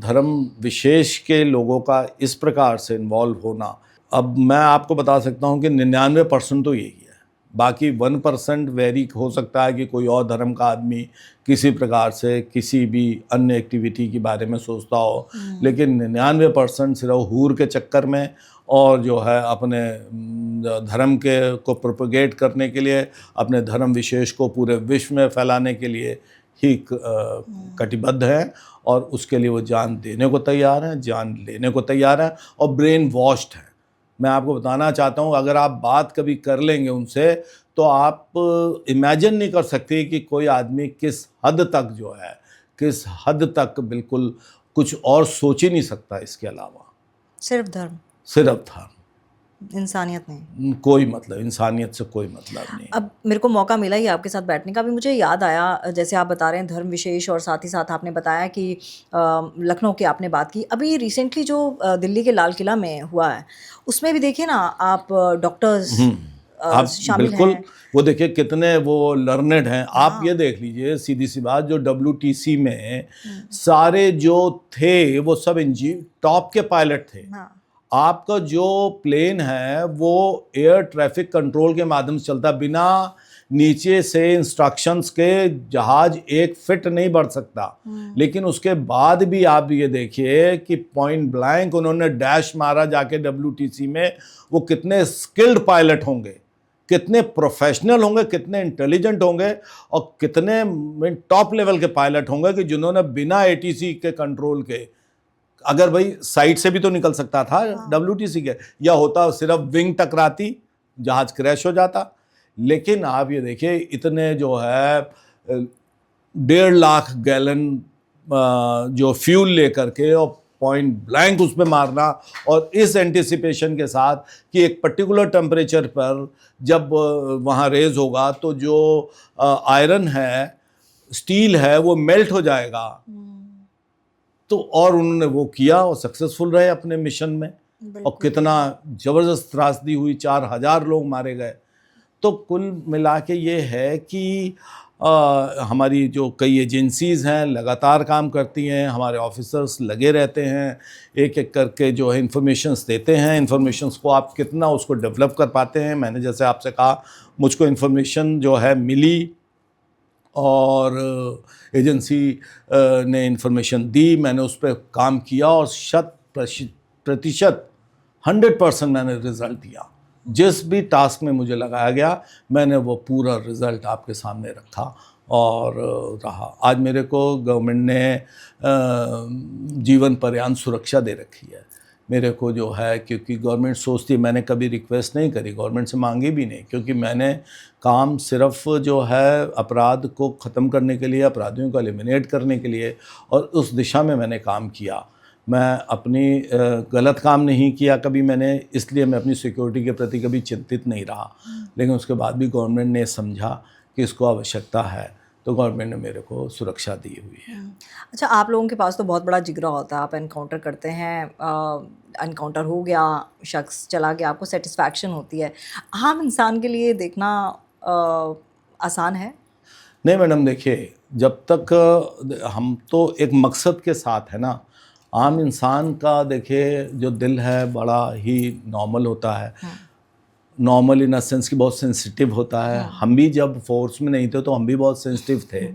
धर्म विशेष के लोगों का इस प्रकार से इन्वॉल्व होना, अब मैं आपको बता सकता हूँ कि 99% तो यही है। बाकी 1% वेरी हो सकता है कि कोई और धर्म का आदमी किसी प्रकार से किसी भी अन्य एक्टिविटी के बारे में सोचता हो, लेकिन 99% सिर्फ हूर के चक्कर में, और जो है अपने धर्म के को प्रोपेगेट करने के लिए, अपने धर्म विशेष को पूरे विश्व में फैलाने के लिए ही कटिबद्ध हैं और उसके लिए वो जान देने को तैयार हैं, जान लेने को तैयार हैं और ब्रेन वॉश्ड हैं। मैं आपको बताना चाहता हूँ, अगर आप बात कभी कर लेंगे उनसे तो आप इमेजिन नहीं कर सकते कि कोई आदमी किस हद तक जो है, किस हद तक बिल्कुल कुछ और सोच ही नहीं सकता इसके अलावा। सिर्फ धर्म, सिर्फ धर्म, इंसानियत नहीं, कोई मतलब, इंसानियत से कोई मतलब नहीं। अब मेरे को मौका मिला ही आपके साथ बैठने का, अभी मुझे याद आया, जैसे आप बता रहे हैं धर्म विशेष, और साथ ही साथ आपने बताया कि लखनऊ की आपने बात की, अभी रिसेंटली जो दिल्ली के लाल किला में हुआ है उसमें भी देखिए ना आप, डॉक्टर्स आप शामिल बिल्कुल हैं। वो देखिए कितने वो लर्नेड हैं। आप ये देख लीजिए, सीधी सी बात, जो WTC में सारे जो थे वो सब टॉप के पायलट थे। हाँ, आपका जो प्लेन है वो एयर ट्रैफिक कंट्रोल के माध्यम से चलता, बिना नीचे से इंस्ट्रक्शंस के जहाज एक फिट नहीं बढ़ सकता। लेकिन उसके बाद भी आप ये देखिए कि पॉइंट ब्लैंक उन्होंने डैश मारा जाके WTC में। वो कितने स्किल्ड पायलट होंगे, कितने प्रोफेशनल होंगे, कितने इंटेलिजेंट होंगे और कितने टॉप लेवल के पायलट होंगे कि जिन्होंने बिना ATC के कंट्रोल के, अगर भाई साइड से भी तो निकल सकता था WTC के, या होता सिर्फ विंग टकराती, जहाज क्रैश हो जाता। लेकिन आप ये देखिए इतने जो है 1.5 लाख गैलन जो फ्यूल लेकर के और पॉइंट ब्लैंक उस पर मारना, और इस एंटिसिपेशन के साथ कि एक पर्टिकुलर टेम्परेचर पर जब वहाँ रेज होगा तो जो आयरन है, स्टील है, वो मेल्ट हो जाएगा। तो और उन्होंने वो किया और सक्सेसफुल रहे अपने मिशन में। और कितना ज़बरदस्त त्रासदी हुई, 4000 लोग मारे गए। तो कुल मिला के ये है कि हमारी जो कई एजेंसीज़ हैं लगातार काम करती हैं, हमारे ऑफिसर्स लगे रहते हैं, एक एक करके जो है इंफॉर्मेशंस देते हैं। इंफॉर्मेशंस को आप कितना उसको डेवलप कर पाते हैं। मैंने जैसे आपसे कहा, मुझको इंफॉर्मेशन जो है मिली और एजेंसी ने इंफॉर्मेशन दी, मैंने उस पर काम किया और 100% 100% मैंने रिज़ल्ट दिया। जिस भी टास्क में मुझे लगाया गया मैंने वो पूरा रिज़ल्ट आपके सामने रखा और रहा। आज मेरे को गवर्नमेंट ने जीवन पर्यंत सुरक्षा दे रखी है मेरे को, जो है, क्योंकि गवर्नमेंट सोचती है, मैंने कभी रिक्वेस्ट नहीं करी, गवर्नमेंट से मांगी भी नहीं, क्योंकि मैंने काम सिर्फ जो है अपराध को ख़त्म करने के लिए, अपराधियों को एलिमिनेट करने के लिए, और उस दिशा में मैंने काम किया। मैं अपनी गलत काम नहीं किया कभी मैंने, इसलिए मैं अपनी सिक्योरिटी के प्रति कभी चिंतित नहीं रहा। लेकिन उसके बाद भी गवर्नमेंट ने समझा कि इसको आवश्यकता है, तो गवर्नमेंट ने मेरे को सुरक्षा दी हुई है। अच्छा, आप लोगों के पास तो बहुत बड़ा जिगरा होता है, आप एनकाउंटर करते हैं, एनकाउंटर हो गया, शख्स चला गया, आपको सेटिस्फैक्शन होती है। आम इंसान के लिए देखना आसान है? नहीं मैडम, देखिए, जब तक हम तो एक मकसद के साथ है ना। आम इंसान का देखिए जो दिल है बड़ा ही नॉर्मल होता है, नॉर्मल इन अ सेंस कि बहुत सेंसिटिव होता है। हम भी जब फोर्स में नहीं थे तो हम भी बहुत सेंसिटिव थे,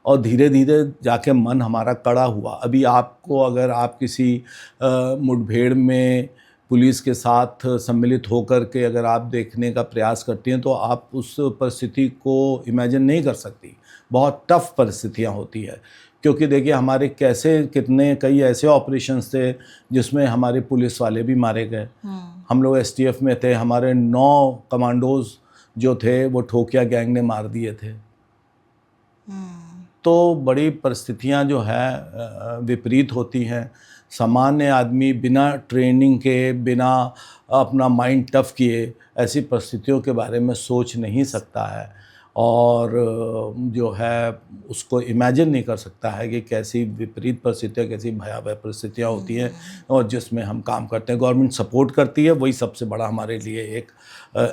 और धीरे धीरे जाके मन हमारा कड़ा हुआ। अभी आपको, अगर आप किसी मुठभेड़ में पुलिस के साथ सम्मिलित होकर के अगर आप देखने का प्रयास करती हैं तो आप उस परिस्थिति को इमेजिन नहीं कर सकती। बहुत टफ परिस्थितियाँ होती है, क्योंकि देखिए हमारे कितने कई ऐसे ऑपरेशंस थे जिसमें हमारे पुलिस वाले भी मारे गए। हम लोग STF में थे, हमारे 9 कमांडोज जो थे वो ठोकिया गैंग ने मार दिए थे। तो बड़ी परिस्थितियां जो है विपरीत होती हैं। सामान्य आदमी बिना ट्रेनिंग के, बिना अपना माइंड टफ किए ऐसी परिस्थितियों के बारे में सोच नहीं सकता है, और जो है उसको इमेजिन नहीं कर सकता है कि कैसी विपरीत परिस्थितियाँ, कैसी भयावह परिस्थितियाँ होती हैं और जिसमें हम काम करते हैं। गवर्नमेंट सपोर्ट करती है, वही सबसे बड़ा हमारे लिए एक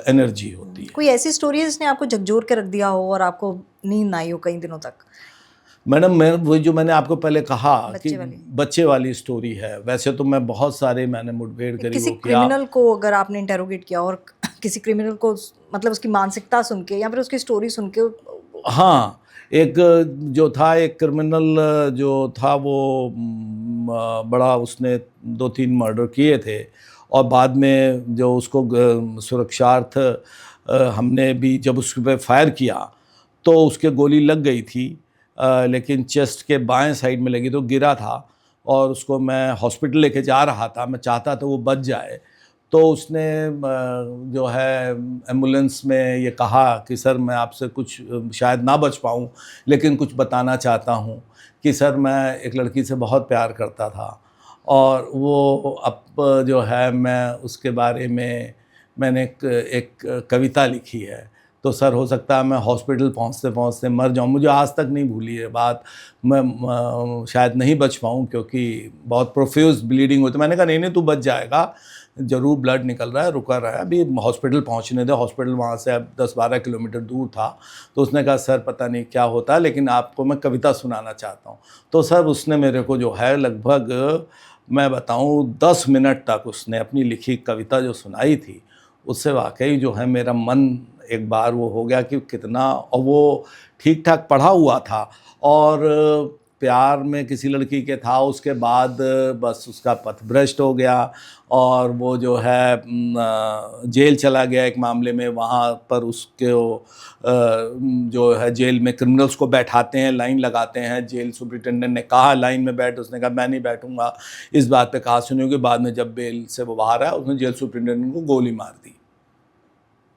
एनर्जी होती है। कोई ऐसी स्टोरी है जिसने आपको झकझोर के रख दिया हो और आपको नींद ना आई हो कई दिनों तक? मैडम, वही जो मैंने आपको पहले कहा कि बच्चे वाली स्टोरी है। वैसे तो मैं बहुत सारे मैंने मुठभेड़ करी, किसी क्रिमिनल को अगर आपने इंटेरोगेट किया और किसी क्रिमिनल को, मतलब उसकी मानसिकता सुन के या फिर उसकी स्टोरी सुन के? हाँ, एक जो था, एक क्रिमिनल जो था वो बड़ा, उसने 2-3 मर्डर किए थे, और बाद में जो उसको सुरक्षार्थ हमने भी जब उस पर फायर किया तो उसके गोली लग गई थी। लेकिन चेस्ट के बाएं साइड में लगी तो गिरा था और उसको मैं हॉस्पिटल लेके जा रहा था, मैं चाहता था वो बच जाए। तो उसने जो है एम्बुलेंस में ये कहा कि सर मैं आपसे कुछ शायद ना बच पाऊँ लेकिन कुछ बताना चाहता हूँ कि सर मैं एक लड़की से बहुत प्यार करता था और वो अब जो है मैं उसके बारे में मैंने एक कविता लिखी है, तो सर हो सकता है मैं हॉस्पिटल पहुंचते पहुंचते मर जाऊं। मुझे आज तक नहीं भूली है बात, मैं शायद नहीं बच पाऊं क्योंकि बहुत प्रोफ्यूज ब्लीडिंग होती। मैंने कहा नहीं नहीं तू बच जाएगा, ज़रूर ब्लड निकल रहा है, रुका रहा है, अभी हॉस्पिटल पहुंचने दे। हॉस्पिटल वहाँ से अब 10-12 किलोमीटर दूर था। तो उसने कहा सर पता नहीं क्या होता है लेकिन आपको मैं कविता सुनाना चाहता हूँ। तो सर उसने मेरे को जो है लगभग मैं बताऊँ 10 मिनट तक उसने अपनी लिखी कविता जो सुनाई थी, उससे वाकई जो है मेरा मन एक बार वो हो गया कि कितना, और वो ठीक ठाक पढ़ा हुआ था और प्यार में किसी लड़की के था। उसके बाद बस उसका पथभ्रष्ट हो गया और वो जो है जेल चला गया एक मामले में। वहाँ पर उसके जो है जेल में क्रिमिनल्स को बैठाते हैं, लाइन लगाते हैं। जेल सुपरिटेंडेंट ने कहा लाइन में बैठ, उसने कहा मैं नहीं बैठूंगा, इस बात पे कहा सुनी होगी। बाद में जब बेल से वो बाहर आया उसने जेल सुपरिटेंडेंट को गोली मार दी।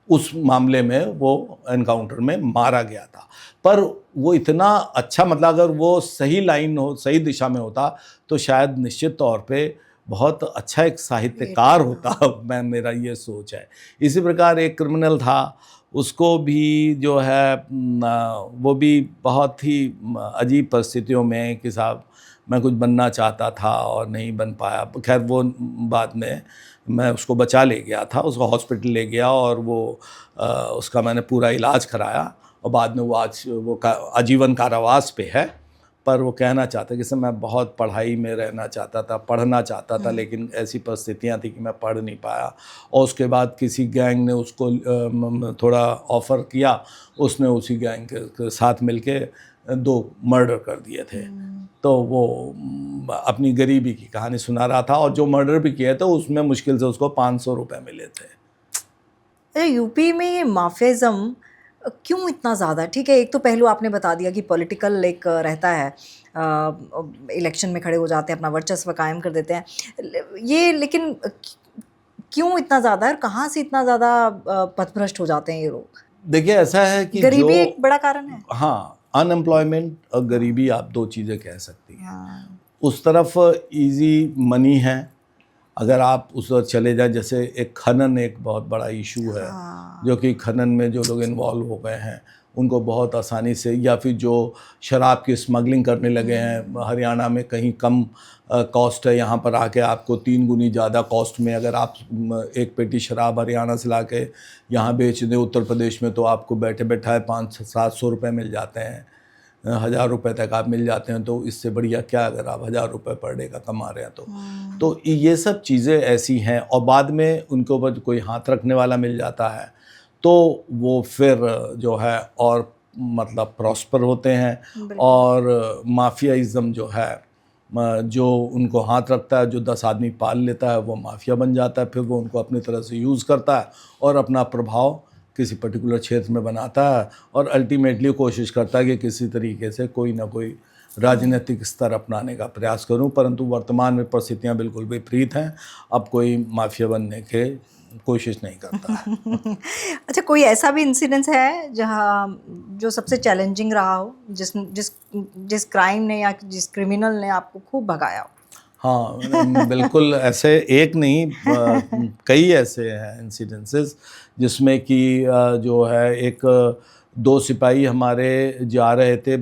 उस मामले में वो एनकाउंटर में मारा गया था। पर वो इतना अच्छा, मतलब अगर वो सही लाइन हो, सही दिशा में होता तो शायद निश्चित तौर पे बहुत अच्छा एक साहित्यकार होता। मैं मेरा ये सोच है। इसी प्रकार एक क्रिमिनल था, उसको भी जो है वो भी बहुत ही अजीब परिस्थितियों में कि साहब मैं कुछ बनना चाहता था और नहीं बन पाया। खैर वो बाद में मैं उसको बचा ले गया था, उसको हॉस्पिटल ले गया और वो उसका मैंने पूरा इलाज कराया और बाद में वो आज वो आजीवन कारावास पे है। पर वो कहना चाहता कि सर मैं बहुत पढ़ाई में रहना चाहता था, पढ़ना चाहता था, लेकिन ऐसी परिस्थितियां थी कि मैं पढ़ नहीं पाया। और उसके बाद किसी गैंग ने उसको थोड़ा ऑफ़र किया, उसने उसी गैंग के साथ मिलके 2 मर्डर कर दिए थे। तो वो अपनी गरीबी की कहानी सुना रहा था और जो मर्डर भी किए थे उसमें मुश्किल से उसको 500 रुपये मिले थे। यूपी में ये माफियाज़म क्यों इतना ज़्यादा? ठीक है, एक तो पहलू आपने बता दिया कि पॉलिटिकल एक रहता है, इलेक्शन में खड़े हो जाते हैं, अपना वर्चस्व कायम कर देते हैं ये, लेकिन क्यों इतना ज़्यादा है और कहाँ से इतना ज़्यादा पथभ्रष्ट हो जाते हैं ये लोग? देखिए ऐसा है कि गरीबी एक बड़ा कारण है। हाँ, अनएम्प्लॉयमेंट और गरीबी आप 2 चीज़ें कह सकती हैं। हाँ। उस तरफ इजी मनी है, अगर आप उस ओर चले जाए, जैसे एक खनन एक बहुत बड़ा इशू है। हाँ। जो कि खनन में जो लोग इन्वॉल्व हो गए हैं उनको बहुत आसानी से, या फिर जो शराब की स्मगलिंग करने लगे हैं, हरियाणा में कहीं कम कॉस्ट है, यहाँ पर आके आपको 3 गुनी ज़्यादा कॉस्ट में अगर आप एक पेटी शराब हरियाणा से ला के यहाँ बेच दें उत्तर प्रदेश में, तो आपको बैठे बैठाए 500-700 रुपये मिल जाते हैं, 1000 रुपये तक आप मिल जाते हैं। तो इससे बढ़िया क्या अगर आप 1000 रुपये पर डे का कमा रहे हैं तो ये सब चीज़ें ऐसी हैं। और बाद में उनके ऊपर कोई हाथ रखने वाला मिल जाता है तो वो फिर जो है और मतलब प्रॉस्पर होते हैं। और माफियाइज़म जो है, जो उनको हाथ रखता है, जो 10 आदमी पाल लेता है वो माफिया बन जाता है। फिर वो उनको अपनी तरह से यूज़ करता है और अपना प्रभाव किसी पर्टिकुलर क्षेत्र में बनाता है और अल्टीमेटली कोशिश करता है कि किसी तरीके से कोई ना कोई राजनीतिक स्तर अपनाने का प्रयास करूं। परंतु वर्तमान में परिस्थितियां बिल्कुल विपरीत हैं, अब कोई माफिया बनने के कोशिश नहीं करता है। अच्छा, कोई ऐसा भी इंसिडेंस है जहाँ जो सबसे चैलेंजिंग रहा हो, जिस क्राइम ने या जिस क्रिमिनल ने आपको खूब भगाया हो? हाँ बिल्कुल, ऐसे एक नहीं कई ऐसे हैं इंसिडेंसेस जिसमें कि जो है एक 2 सिपाही हमारे जा रहे थे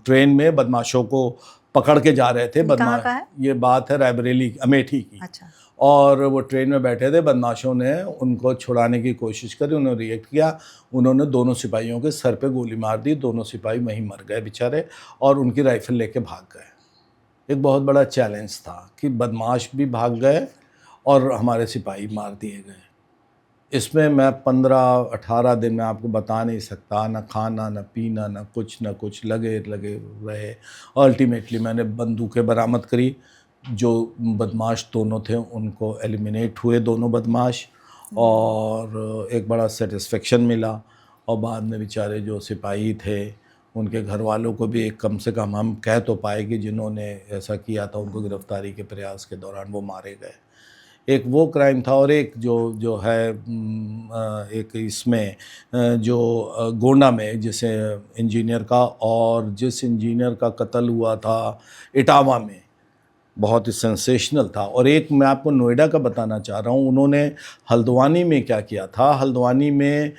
ट्रेन में, बदमाशों को पकड़ के जा रहे थे। कहाँ का है? ये बात है रायबरेली अमेठी की। अच्छा। और वो ट्रेन में बैठे थे, बदमाशों ने उनको छुड़ाने की कोशिश करी, उन्होंने रिएक्ट किया, उन्होंने दोनों सिपाहियों के सर पे गोली मार दी, दोनों सिपाही वहीं मर गए बेचारे और उनकी राइफल लेके भाग गए। एक बहुत बड़ा चैलेंज था कि बदमाश भी भाग गए और हमारे सिपाही मार दिए गए। इसमें मैं 15-18 दिन में आपको बता नहीं सकता, न खाना न पीना न कुछ लगे रहे। अल्टीमेटली मैंने बंदूकें बरामद करी, जो बदमाश दोनों थे उनको एलिमिनेट हुए दोनों बदमाश, और एक बड़ा सेटिस्फेक्शन मिला। और बाद में बेचारे जो सिपाही थे उनके घर वालों को भी एक कम से कम हम कह तो पाए कि जिन्होंने ऐसा किया था उनको गिरफ्तारी के प्रयास के दौरान वो मारे गए। एक वो क्राइम था, और एक जो है एक इसमें जो गोंडा में जिसे इंजीनियर का, और जिस इंजीनियर का कत्ल हुआ था इटावा में, बहुत ही सेंसेशनल था। और एक मैं आपको नोएडा का बताना चाह रहा हूँ, उन्होंने हल्द्वानी में क्या किया था। हल्द्वानी में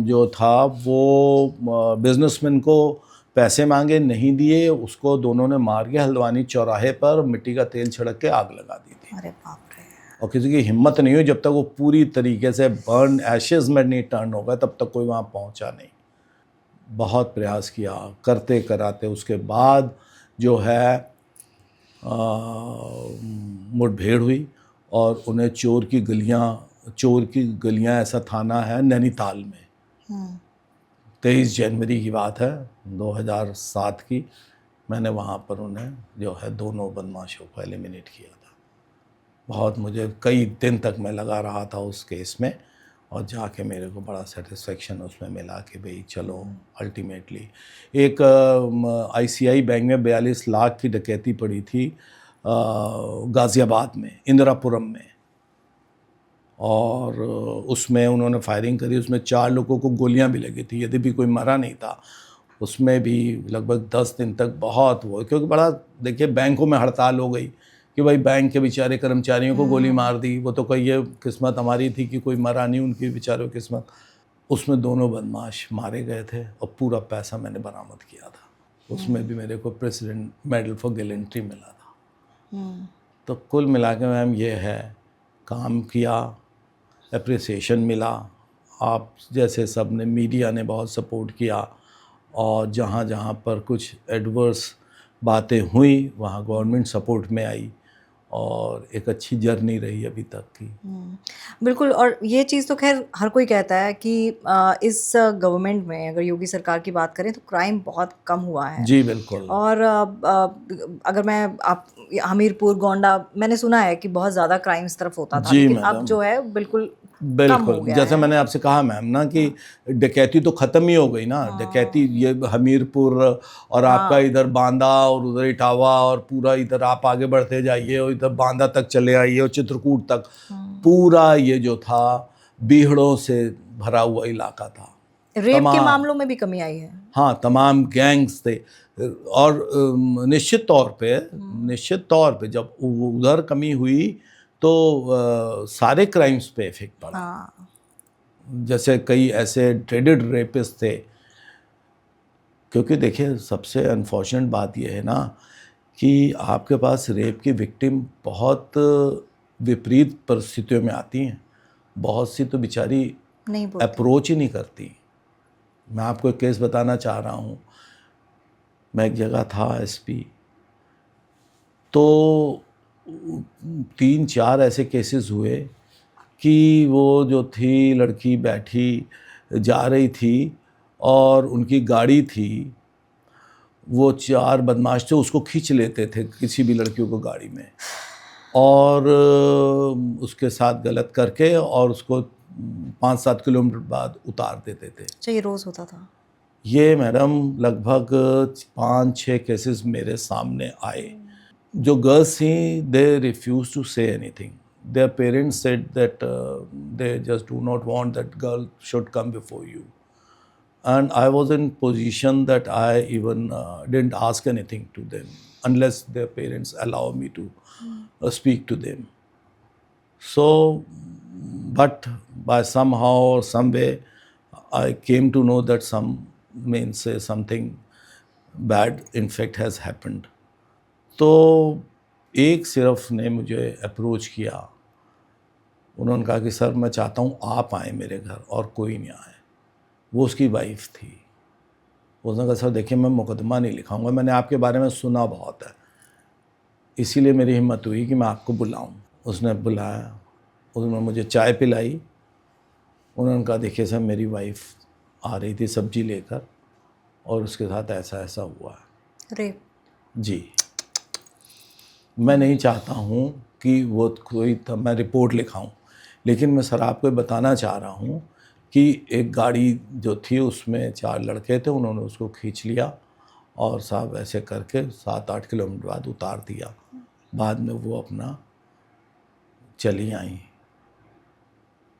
जो था वो बिजनेसमैन को पैसे मांगे, नहीं दिए, उसको दोनों ने मार के हल्द्वानी चौराहे पर मिट्टी का तेल छिड़क के आग लगा दी थी। अरे बाप रे। और किसी की हिम्मत नहीं हुई, जब तक वो पूरी तरीके से बर्न एशेज में नहीं टर्न होगा तब तक कोई वहाँ पहुँचा नहीं। बहुत प्रयास किया, करते कराते उसके बाद जो है मुठभेड़ हुई, और उन्हें चोर की गलियां ऐसा थाना है नैनीताल में। 23 जनवरी की बात है 2007 की। मैंने वहाँ पर उन्हें जो है दोनों बदमाशों को एलिमिनेट किया था। बहुत मुझे कई दिन तक मैं लगा रहा था उस केस में, और जाके मेरे को बड़ा सेटिस्फेक्शन उसमें मिला कि भाई चलो अल्टीमेटली। एक ICI बैंक में 42 लाख की डकैती पड़ी थी गाज़ियाबाद में, इंदिरापुरम में, और उसमें उन्होंने फायरिंग करी। उसमें 4 लोगों को गोलियां भी लगी थी, यदि भी कोई मरा नहीं था। उसमें भी लगभग 10 दिन तक बहुत वो, क्योंकि बड़ा देखिए बैंकों में हड़ताल हो गई कि भाई बैंक के बेचारे कर्मचारियों को गोली मार दी। वो तो कोई ये किस्मत हमारी थी कि कोई मरा नहीं, उनकी बेचारों की किस्मत। उसमें दोनों बदमाश मारे गए थे, और पूरा पैसा मैंने बरामद किया था। उसमें भी मेरे को प्रेसिडेंट मेडल फॉर गैलेंट्री मिला था। तो कुल मिला के मैम ये है, काम किया, अप्रिसिएशन मिला, आप जैसे सब ने, मीडिया ने बहुत सपोर्ट किया, और जहाँ जहाँ पर कुछ एडवर्स बातें हुई वहाँ गवर्नमेंट सपोर्ट में आई, और एक अच्छी जर्नी रही अभी तक की। बिल्कुल। और ये चीज़ तो खैर हर कोई कहता है कि इस गवर्नमेंट में अगर योगी सरकार की बात करें तो क्राइम बहुत कम हुआ है। जी बिल्कुल। और अगर मैं आप हमीरपुर गोंडा, मैंने सुना है कि बहुत ज़्यादा क्राइम इस तरफ होता था, जी लेकिन अब मैडम, जो है बिल्कुल कम हो बिल्कुल गया जैसे है। मैंने आपसे कहा मैम ना कि डकैती तो ख़त्म ही हो गई ना। डकैती ये हमीरपुर और आपका इधर बांदा और उधर इटावा, और पूरा इधर आप आगे बढ़ते जाइए और इधर बांदा तक चले आइए और चित्रकूट तक, पूरा ये जो था बीहड़ों से भरा हुआ इलाका था। रेप के मामलों में भी कमी आई है। हाँ, तमाम गैंग्स थे। और निश्चित तौर पे जब उधर कमी हुई तो सारे क्राइम्स पे इफेक्ट पड़ा। जैसे कई ऐसे ट्रेडेड रेपिस्ट थे, क्योंकि देखिए सबसे अनफॉर्चुनेट बात यह है ना कि आपके पास रेप की विक्टिम बहुत विपरीत परिस्थितियों में आती हैं। बहुत सी तो बेचारी अप्रोच ही नहीं करती। मैं आपको एक केस बताना चाह रहा हूँ। मैं एक जगह था SP, तो 3-4 ऐसे केसेस हुए कि वो जो थी लड़की बैठी जा रही थी और उनकी गाड़ी थी, वो 4 बदमाश थे, उसको खींच लेते थे किसी भी लड़कियों को गाड़ी में, और उसके साथ गलत करके और उसको 5-7 किलोमीटर बाद उतार देते थे। अच्छा, ये रोज़ होता था? ये मैडम लगभग 5-6 केसेस मेरे सामने आए। जो गर्ल्स थी they refuse to say anything. Their parents said that they just do not want that girl should come before you, and I was in position that I even didn't ask anything to them unless their parents allow me to speak to them. So, but by somehow or some way, I came to know that something bad in fact has happened. तो एक सिर्फ ने मुझे approach किया। उन्होंने कहा कि sir मैं चाहता हूँ आप आए मेरे घर, और कोई नहीं आए। वो उसकी वाइफ थी। उसने कहा सर देखिए मैं मुकदमा नहीं लिखाऊंगा, मैंने आपके बारे में सुना बहुत है, इसीलिए मेरी हिम्मत हुई कि मैं आपको बुलाऊं। उसने बुलाया, उन्होंने मुझे चाय पिलाई। उन्होंने कहा देखिए सर मेरी वाइफ आ रही थी सब्जी लेकर और उसके साथ ऐसा ऐसा हुआ है। रेप? जी। मैं नहीं चाहता हूँ कि वो कोई मैं रिपोर्ट लिखाऊं, लेकिन मैं सर आपको बताना चाह रहा हूँ कि एक गाड़ी जो थी उसमें 4 लड़के थे, उन्होंने उसको खींच लिया और साहब ऐसे करके 7-8 किलोमीटर बाद उतार दिया। बाद में वो अपना चली आई।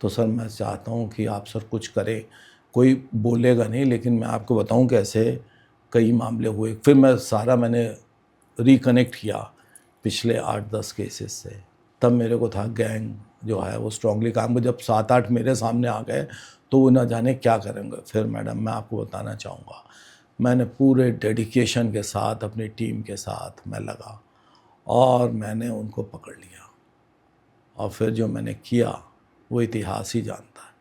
तो सर मैं चाहता हूँ कि आप सर कुछ करें, कोई बोलेगा नहीं, लेकिन मैं आपको बताऊँ कैसे कई मामले हुए। फिर मैंने रिकनेक्ट किया पिछले 8-10 केसेस से। तब मेरे को था गैंग जो है वो स्ट्रांगली काम को, जब 7-8 मेरे सामने आ गए तो वो ना जाने क्या करेंगे। फिर मैडम मैं आपको बताना चाहूँगा, मैंने पूरे डेडिकेशन के साथ अपनी टीम के साथ मैं लगा और मैंने उनको पकड़ लिया, और फिर जो मैंने किया वो इतिहास ही जानता है।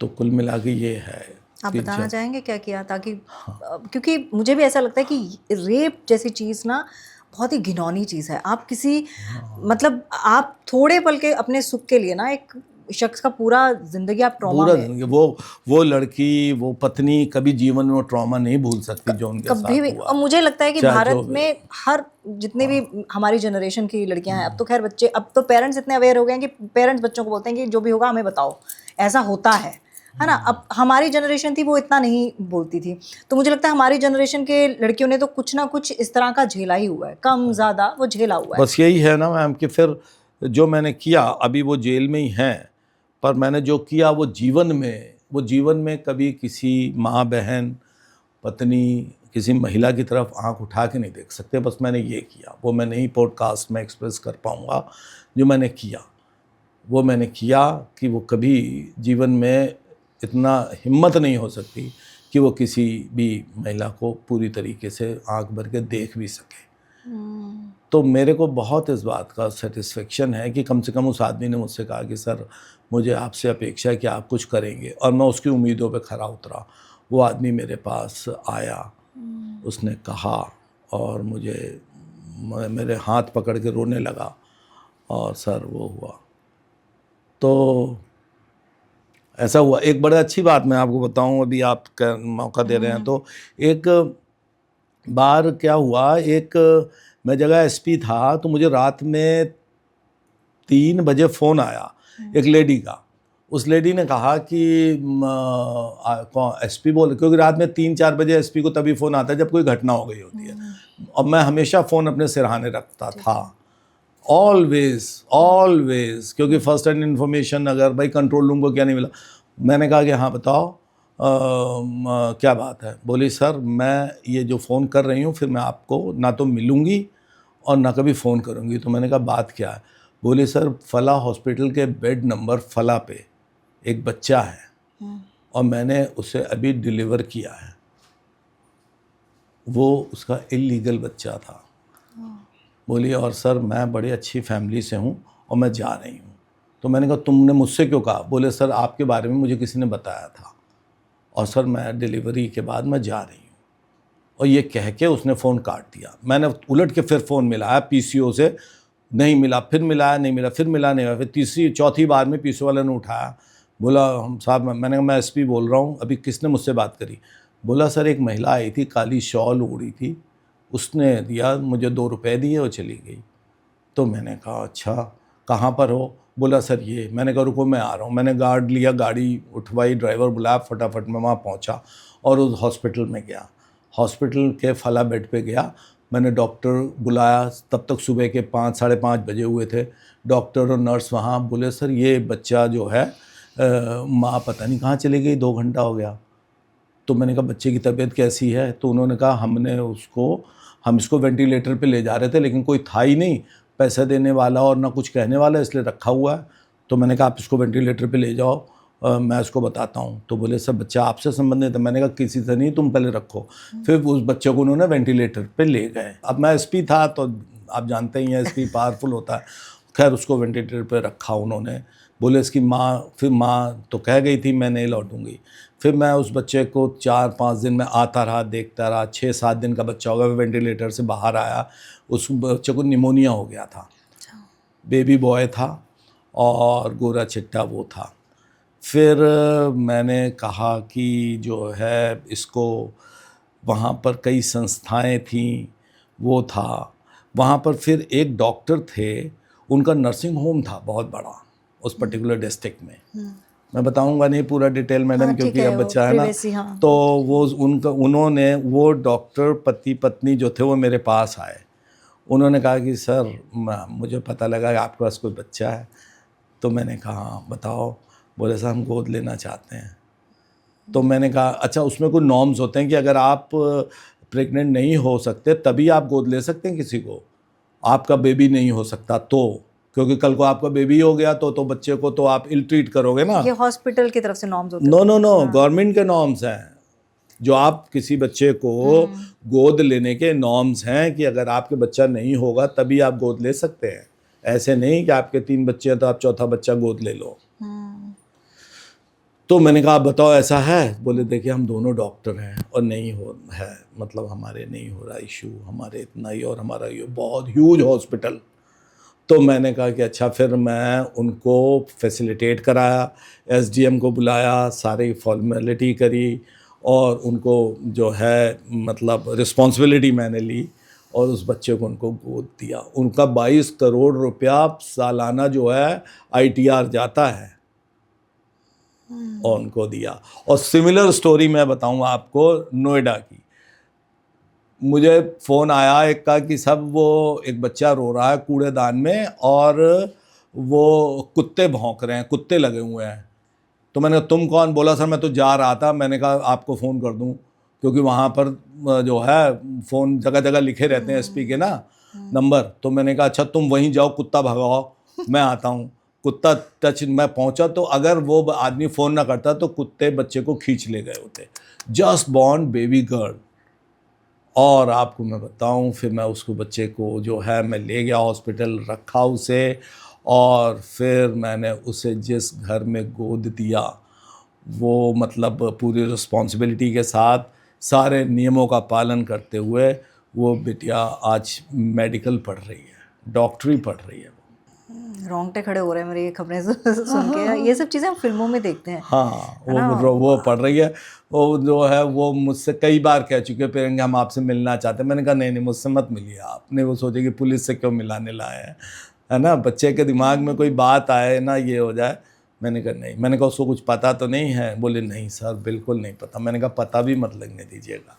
तो कुल मिला के ये है। आप कि बताना जब- चाहेंगे क्या किया, ताकि क्योंकि मुझे भी ऐसा लगता है कि रेप जैसी चीज़ ना बहुत ही घिनौनी चीज़ है। आप किसी मतलब आप थोड़े पल के अपने सुख के लिए ना एक शख्स का पूरा जिंदगी आप ट्रॉमा पूरा में जिंदगी वो लड़की, वो पत्नी कभी जीवन में वो ट्रॉमा नहीं भूल सकती जो उनके कभी भी। साथ हुआ। और मुझे लगता है कि चाहे भारत जो भी। में हर जितने भी हमारी जनरेशन की लड़कियां हैं, अब तो खैर बच्चे, अब तो पेरेंट्स इतने अवेयर हो गए हैं कि पेरेंट्स बच्चों को बोलते हैं कि जो भी होगा हमें बताओ, ऐसा होता है ना। अब हमारी जनरेशन थी वो इतना नहीं बोलती थी, तो मुझे लगता है हमारी जनरेशन के लड़कियों ने तो कुछ ना कुछ इस तरह का झेला ही हुआ है, कम ज़्यादा वो झेला हुआ है। बस यही है ना मैम कि फिर जो मैंने किया, अभी वो जेल में ही हैं, पर मैंने जो किया वो जीवन में कभी किसी माँ बहन पत्नी किसी महिला की तरफ आंख उठा के नहीं देख सकते। बस मैंने ये किया, वो मैं नहीं पॉडकास्ट में एक्सप्रेस कर पाऊँगा। जो मैंने किया वो मैंने किया कि वो कभी जीवन में इतना हिम्मत नहीं हो सकती कि वो किसी भी महिला को पूरी तरीके से आंख भर के देख भी सके। तो मेरे को बहुत इस बात का सेटिस्फेक्शन है कि कम से कम उस आदमी ने मुझसे कहा कि सर मुझे आपसे अपेक्षा है कि आप कुछ करेंगे, और मैं उसकी उम्मीदों पे खरा उतरा। वो आदमी मेरे पास आया, उसने कहा और मेरे हाथ पकड़ के रोने लगा, और सर वो हुआ। तो ऐसा हुआ। एक बड़ी अच्छी बात मैं आपको बताऊं, अभी आप मौका दे रहे हैं तो एक बार क्या हुआ, मैं जगह एसपी था, तो मुझे रात में 3 बजे फ़ोन आया एक लेडी का। उस लेडी ने कहा कि एसपी बोल, क्योंकि रात में 3-4 बजे एसपी को तभी फ़ोन आता है जब कोई घटना हो गई होती है, और मैं हमेशा फ़ोन अपने सिरहाने रखता था, ऑलवेज, क्योंकि फर्स्ट हैंड इन्फॉर्मेशन अगर भाई कंट्रोल रूम को क्या नहीं मिला। मैंने कहा कि हाँ बताओ क्या बात है। बोली सर मैं ये जो फ़ोन कर रही हूँ फिर मैं आपको ना तो मिलूँगी और ना कभी फ़ोन करूँगी। तो मैंने कहा बात क्या है। बोली सर फला हॉस्पिटल के बेड नंबर फला पे एक बच्चा है और मैंने उसे अभी डिलीवर किया है। वो उसका इलीगल बच्चा था। बोली और सर मैं बड़ी अच्छी फैमिली से हूँ और मैं जा रही हूँ। तो मैंने कहा तुमने मुझसे क्यों कहा। बोले सर आपके बारे में मुझे किसी ने बताया था और सर मैं डिलीवरी के बाद मैं जा रही हूँ। और ये कह के उसने फ़ोन काट दिया। मैंने उलट के फिर फ़ोन मिलाया पीसीओ से, नहीं मिला, फिर मिलाया नहीं मिला, फिर मिला नहीं मिला, फिर तीसरी चौथी बार में पीसीओ वाले ने उठाया। बोला हम साहब, मैंने कहा मैं एसपी बोल रहा हूँ, अभी किसने मुझसे बात करी। बोला सर एक महिला आई थी, काली शॉल ओढ़ी थी, उसने दिया, मुझे 2 रुपए दिए और चली गई। तो मैंने कहा अच्छा कहाँ पर हो। बोला सर ये। मैंने कहा रुको मैं आ रहा हूँ। मैंने गार्ड लिया, गाड़ी उठवाई, ड्राइवर बुलाया, फटाफट मैं वहाँ पहुँचा और उस हॉस्पिटल में गया। हॉस्पिटल के फला बेड पे गया, मैंने डॉक्टर बुलाया। तब तक सुबह के 5 साढ़े 5 बजे हुए थे। डॉक्टर और नर्स वहाँ। बोले सर ये बच्चा जो है माँ पता नहीं कहाँ चली गई, 2 घंटा हो गया। तो मैंने कहा बच्चे की तबीयत कैसी है। तो उन्होंने कहा हम इसको वेंटिलेटर पे ले जा रहे थे लेकिन कोई था ही नहीं पैसा देने वाला और ना कुछ कहने वाला, इसलिए रखा हुआ है। तो मैंने कहा आप इसको वेंटिलेटर पे ले जाओ, मैं इसको बताता हूँ। तो बोले सब बच्चा आपसे संबंधित है। मैंने कहा किसी से नहीं, तुम पहले रखो। फिर उस बच्चे को उन्होंने वेंटिलेटर पे ले गए। अब मैं एसपी था तो आप जानते ही हैं एसपी पावरफुल होता है। खैर उसको वेंटिलेटर पे रखा उन्होंने। बोले इसकी माँ, फिर माँ तो कह गई थी मैं नहीं लौटूंगी। फिर मैं उस बच्चे को 4-5 दिन में आता रहा, देखता रहा। 6-7 दिन का बच्चा होगा, वेंटिलेटर से बाहर आया। उस बच्चे को निमोनिया हो गया था। बेबी बॉय था और गोरा चिट्टा वो था। फिर मैंने कहा कि जो है इसको, वहाँ पर कई संस्थाएं थीं, वो था वहाँ पर। फिर एक डॉक्टर थे, उनका नर्सिंग होम था बहुत बड़ा उस पर्टिकुलर डिस्ट्रिक्ट में। मैं बताऊंगा नहीं पूरा डिटेल मैडम, हाँ, ठीक क्योंकि है, अब वो बच्चा है ना। privacy, हाँ। तो वो उन्होंने वो डॉक्टर पति पत्नी जो थे वो मेरे पास आए। उन्होंने कहा कि सर मुझे पता लगा कि आपके पास कोई बच्चा है। तो मैंने कहा हाँ बताओ। बोले सर हम गोद लेना चाहते हैं। तो मैंने कहा अच्छा, उसमें कोई नॉर्म्स होते हैं कि अगर आप प्रेग्नेंट नहीं हो सकते तभी आप गोद ले सकते हैं किसी को, आपका बेबी नहीं हो सकता तो, क्योंकि कल को आपका बेबी हो गया तो बच्चे को तो आप इल ट्रीट करोगे ना। ये हॉस्पिटल की तरफ से नॉर्म्स होते हैं। नो नो नो, गवर्नमेंट के नॉर्म्स हैं जो आप किसी बच्चे को गोद लेने के नॉर्म्स हैं कि अगर आपके बच्चा नहीं होगा तभी आप गोद ले सकते हैं। ऐसे नहीं कि आपके 3 बच्चे हैं तो आप चौथा बच्चा गोद ले लो। तो मैंने कहा आप बताओ ऐसा है? बोले देखिए हम दोनों डॉक्टर हैं और नहीं हो है, मतलब हमारे नहीं हो रहा इशू, हमारे इतना ही और हमारा ये बहुत ह्यूज हॉस्पिटल। तो मैंने कहा कि अच्छा, फिर मैं उनको फैसिलिटेट कराया, एसडीएम को बुलाया, सारी फॉर्मेलिटी करी और उनको जो है मतलब रिस्पॉन्सिबिलिटी मैंने ली और उस बच्चे को उनको गोद दिया। उनका 22 करोड़ रुपया सालाना जो है आईटीआर जाता है और उनको दिया। और सिमिलर स्टोरी मैं बताऊंगा आपको नोएडा की। मुझे फ़ोन आया एक का कि सब वो एक बच्चा रो रहा है कूड़ेदान में और वो कुत्ते भौंक रहे हैं, कुत्ते लगे हुए हैं। तो मैंने कहा तुम कौन? बोला सर मैं तो जा रहा था, मैंने कहा आपको फ़ोन कर दूं, क्योंकि वहाँ पर जो है फ़ोन जगह जगह लिखे रहते हैं एसपी के ना नंबर। तो मैंने कहा अच्छा तुम वहीं जाओ, कुत्ता भगाओ, मैं आता हूँ। कुत्ता टच मैं पहुँचा तो अगर वो आदमी फ़ोन ना करता तो कुत्ते बच्चे को खींच ले गए होते। Just born baby girl. और आपको मैं बताऊं, फिर मैं उसको बच्चे को जो है मैं ले गया हॉस्पिटल, रखा उसे, और फिर मैंने उसे जिस घर में गोद दिया वो मतलब पूरी रिस्पॉन्सिबिलिटी के साथ सारे नियमों का पालन करते हुए वो बिटिया आज मेडिकल पढ़ रही है, डॉक्टरी पढ़ रही है। रोंगटे खड़े हो रहे हैं मेरे ये खबरें सुन के। ये सब चीज़ें हम फिल्मों में देखते हैं। हाँ वो पढ़ रही है। वो जो है वो मुझसे कई बार कह चुके पेरेंट्स हम आपसे मिलना चाहते हैं। मैंने कहा नहीं मुझसे मत मिलिए आपने। वो सोचे कि पुलिस से क्यों मिलाने लाए हैं, है ना। बच्चे के दिमाग में कोई बात आए ना, ये हो जाए। मैंने कहा नहीं। मैंने कहा उसको कुछ पता तो नहीं है? बोले नहीं सर बिल्कुल नहीं पता। मैंने कहा पता भी मत लगने दीजिएगा।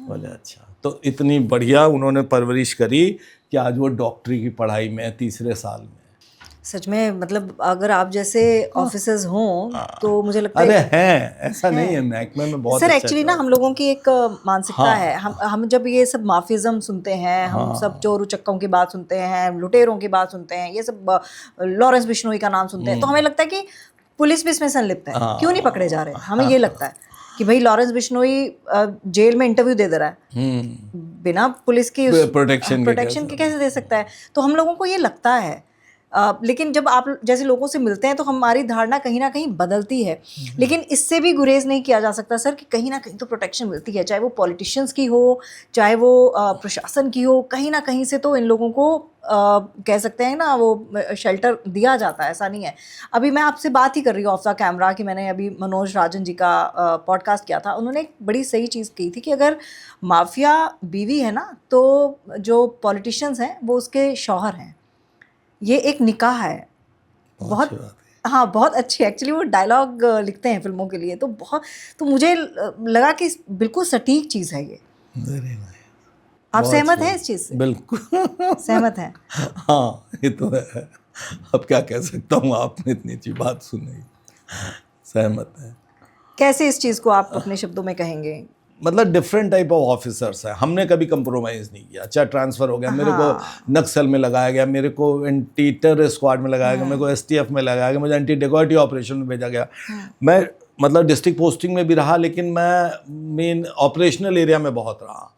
बोले अच्छा। तो इतनी बढ़िया उन्होंने परवरिश करी कि आज वो डॉक्टरी की पढ़ाई में 3रे साल में। सच में मतलब अगर आप जैसे ऑफिसर्स हों तो मुझे लगता है अरे हैं, ऐसा नहीं है, महकमे में बहुत सर अच्छा एक्चुअली ना हम लोगों की एक मानसिकता है। हम जब ये सब माफिज्म सुनते हैं, हम सब चोर उचक्कों की बात सुनते हैं, लुटेरों की बात सुनते हैं, ये सब लॉरेंस बिश्नोई का नाम सुनते हैं, तो हमें लगता है कि पुलिस भी इसमें संलिप्त है, क्यों नहीं पकड़े जा रहे। हमें ये लगता है कि भाई लॉरेंस बिश्नोई जेल में इंटरव्यू दे रहा है बिना पुलिस की प्रोटेक्शन के कैसे दे सकता है। तो हम लोगों को ये लगता है। लेकिन जब आप जैसे लोगों से मिलते हैं तो हमारी धारणा कहीं ना कहीं बदलती है। लेकिन इससे भी गुरेज नहीं किया जा सकता सर कि कहीं ना कहीं तो प्रोटेक्शन मिलती है, चाहे वो पॉलिटिशियंस की हो, चाहे वो प्रशासन की हो। कहीं ना कहीं से तो इन लोगों को कह सकते हैं ना वो शेल्टर दिया जाता है, ऐसा नहीं है। अभी मैं आपसे बात ही कर रही हूँ ऑफ द कैमरा कि मैंने अभी मनोज राजन जी का पॉडकास्ट किया था। उन्होंने एक बड़ी सही चीज़ कही थी कि अगर माफिया बीवी है ना तो जो पॉलिटिशियंस हैं वो उसके शौहर हैं। ये एक निकाह है। बहुत हाँ बहुत अच्छी एक्चुअली वो डायलॉग लिखते हैं फिल्मों के लिए। तो बहुत तो मुझे लगा कि बिल्कुल सटीक चीज़ है ये। आप सहमत हैं इस चीज़ से? बिल्कुल सहमत हैं। हाँ ये तो है। अब क्या कह सकता हूँ, आपने इतनी अच्छी बात सुनी। सहमत है। कैसे इस चीज़ को आप अपने शब्दों में कहेंगे? मतलब डिफरेंट टाइप ऑफ ऑफिसर्स हैं, हमने कभी कंप्रोमाइज़ नहीं किया। चाहे ट्रांसफ़र हो गया, मेरे को नक्सल में लगाया गया, मेरे को एंटी टेरर स्क्वाड में लगाया गया, मेरे को एसटीएफ में लगाया गया, मुझे एंटी डेकोइटी ऑपरेशन में भेजा गया। मैं मतलब डिस्ट्रिक्ट पोस्टिंग में भी रहा, लेकिन मैं मेन ऑपरेशनल एरिया में बहुत रहा।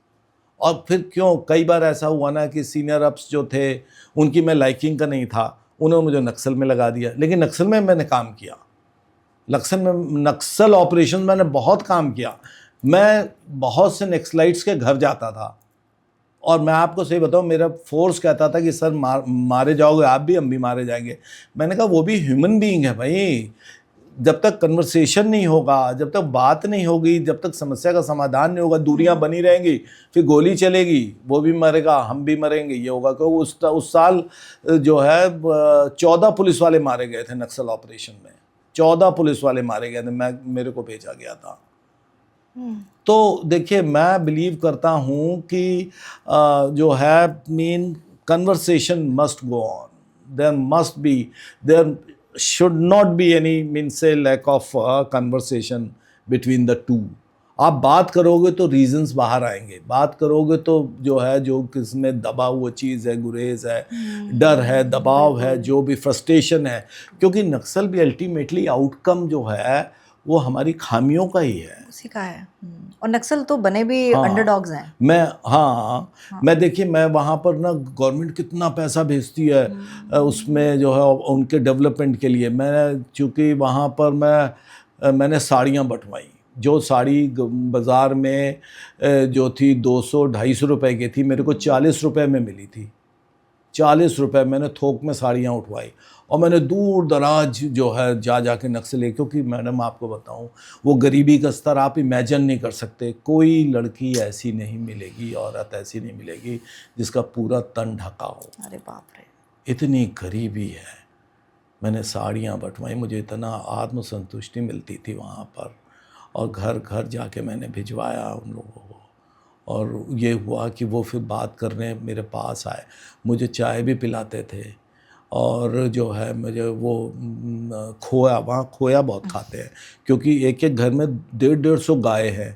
और फिर क्यों कई बार ऐसा हुआ ना कि सीनियर अप्स जो थे उनकी मैं लाइकिंग का नहीं था, उन्होंने मुझे नक्सल में लगा दिया। लेकिन नक्सल में मैंने काम किया, नक्सल ऑपरेशन मैंने बहुत काम किया। मैं बहुत से नक्सलाइट्स के घर जाता था और मैं आपको सही बताऊं, मेरा फोर्स कहता था कि सर मारे जाओगे आप भी, हम भी मारे जाएंगे। मैंने कहा वो भी ह्यूमन बीइंग है भाई। जब तक कन्वर्सेशन नहीं होगा, जब तक बात नहीं होगी, जब तक समस्या का समाधान नहीं होगा, दूरियां बनी रहेंगी, फिर गोली चलेगी, वो भी मरेगा, हम भी मरेंगे, ये होगा। क्योंकि उस साल जो है 14 पुलिस वाले मारे गए थे नक्सल ऑपरेशन में। 14 पुलिस वाले मारे गए थे, मेरे को भेजा गया था। तो देखिए, मैं बिलीव करता हूँ कि जो है mean conversation must go on, there should not be any mean से lack of conversation between the two. आप बात करोगे तो रीजंस बाहर आएंगे, बात करोगे तो जो है, जो किसमें दबा हुआ चीज़ है, गुरेज है, डर है, दबाव है, जो भी फ्रस्ट्रेशन है, क्योंकि नक्सल भी अल्टीमेटली आउटकम जो है वो हमारी खामियों का ही है, उसी का है। और नक्सल तो बने भी अंडरडॉग्स हैं। मैं देखिए, मैं वहाँ पर ना गवर्नमेंट कितना पैसा भेजती है उसमें जो है उनके डेवलपमेंट के लिए। मैं चूँकि वहाँ पर मैंने साड़ियाँ बंटवाई, जो साड़ी बाज़ार में जो थी 200-250 रुपए की थी, मेरे को 40 रुपए में मिली थी। 40 रुपए मैंने थोक में साड़ियाँ उठवाई, और मैंने दूर दराज जो है जा के नक्सली, क्योंकि मैडम आपको बताऊं, वो गरीबी का स्तर आप इमेजिन नहीं कर सकते। कोई लड़की ऐसी नहीं मिलेगी, औरत ऐसी नहीं मिलेगी जिसका पूरा तन ढका हो। अरे बाप रे, इतनी गरीबी है। मैंने साड़ियाँ बंटवाई, मुझे इतना आत्मसंतुष्टि मिलती थी वहाँ पर, और घर घर जाके मैंने भिजवाया उन लोगों को। और ये हुआ कि वो फिर बात करने मेरे पास आए, मुझे चाय भी पिलाते थे, और जो है मुझे वो खोया, वहाँ खोया बहुत खाते हैं, क्योंकि एक एक घर में 150-150 गाय हैं,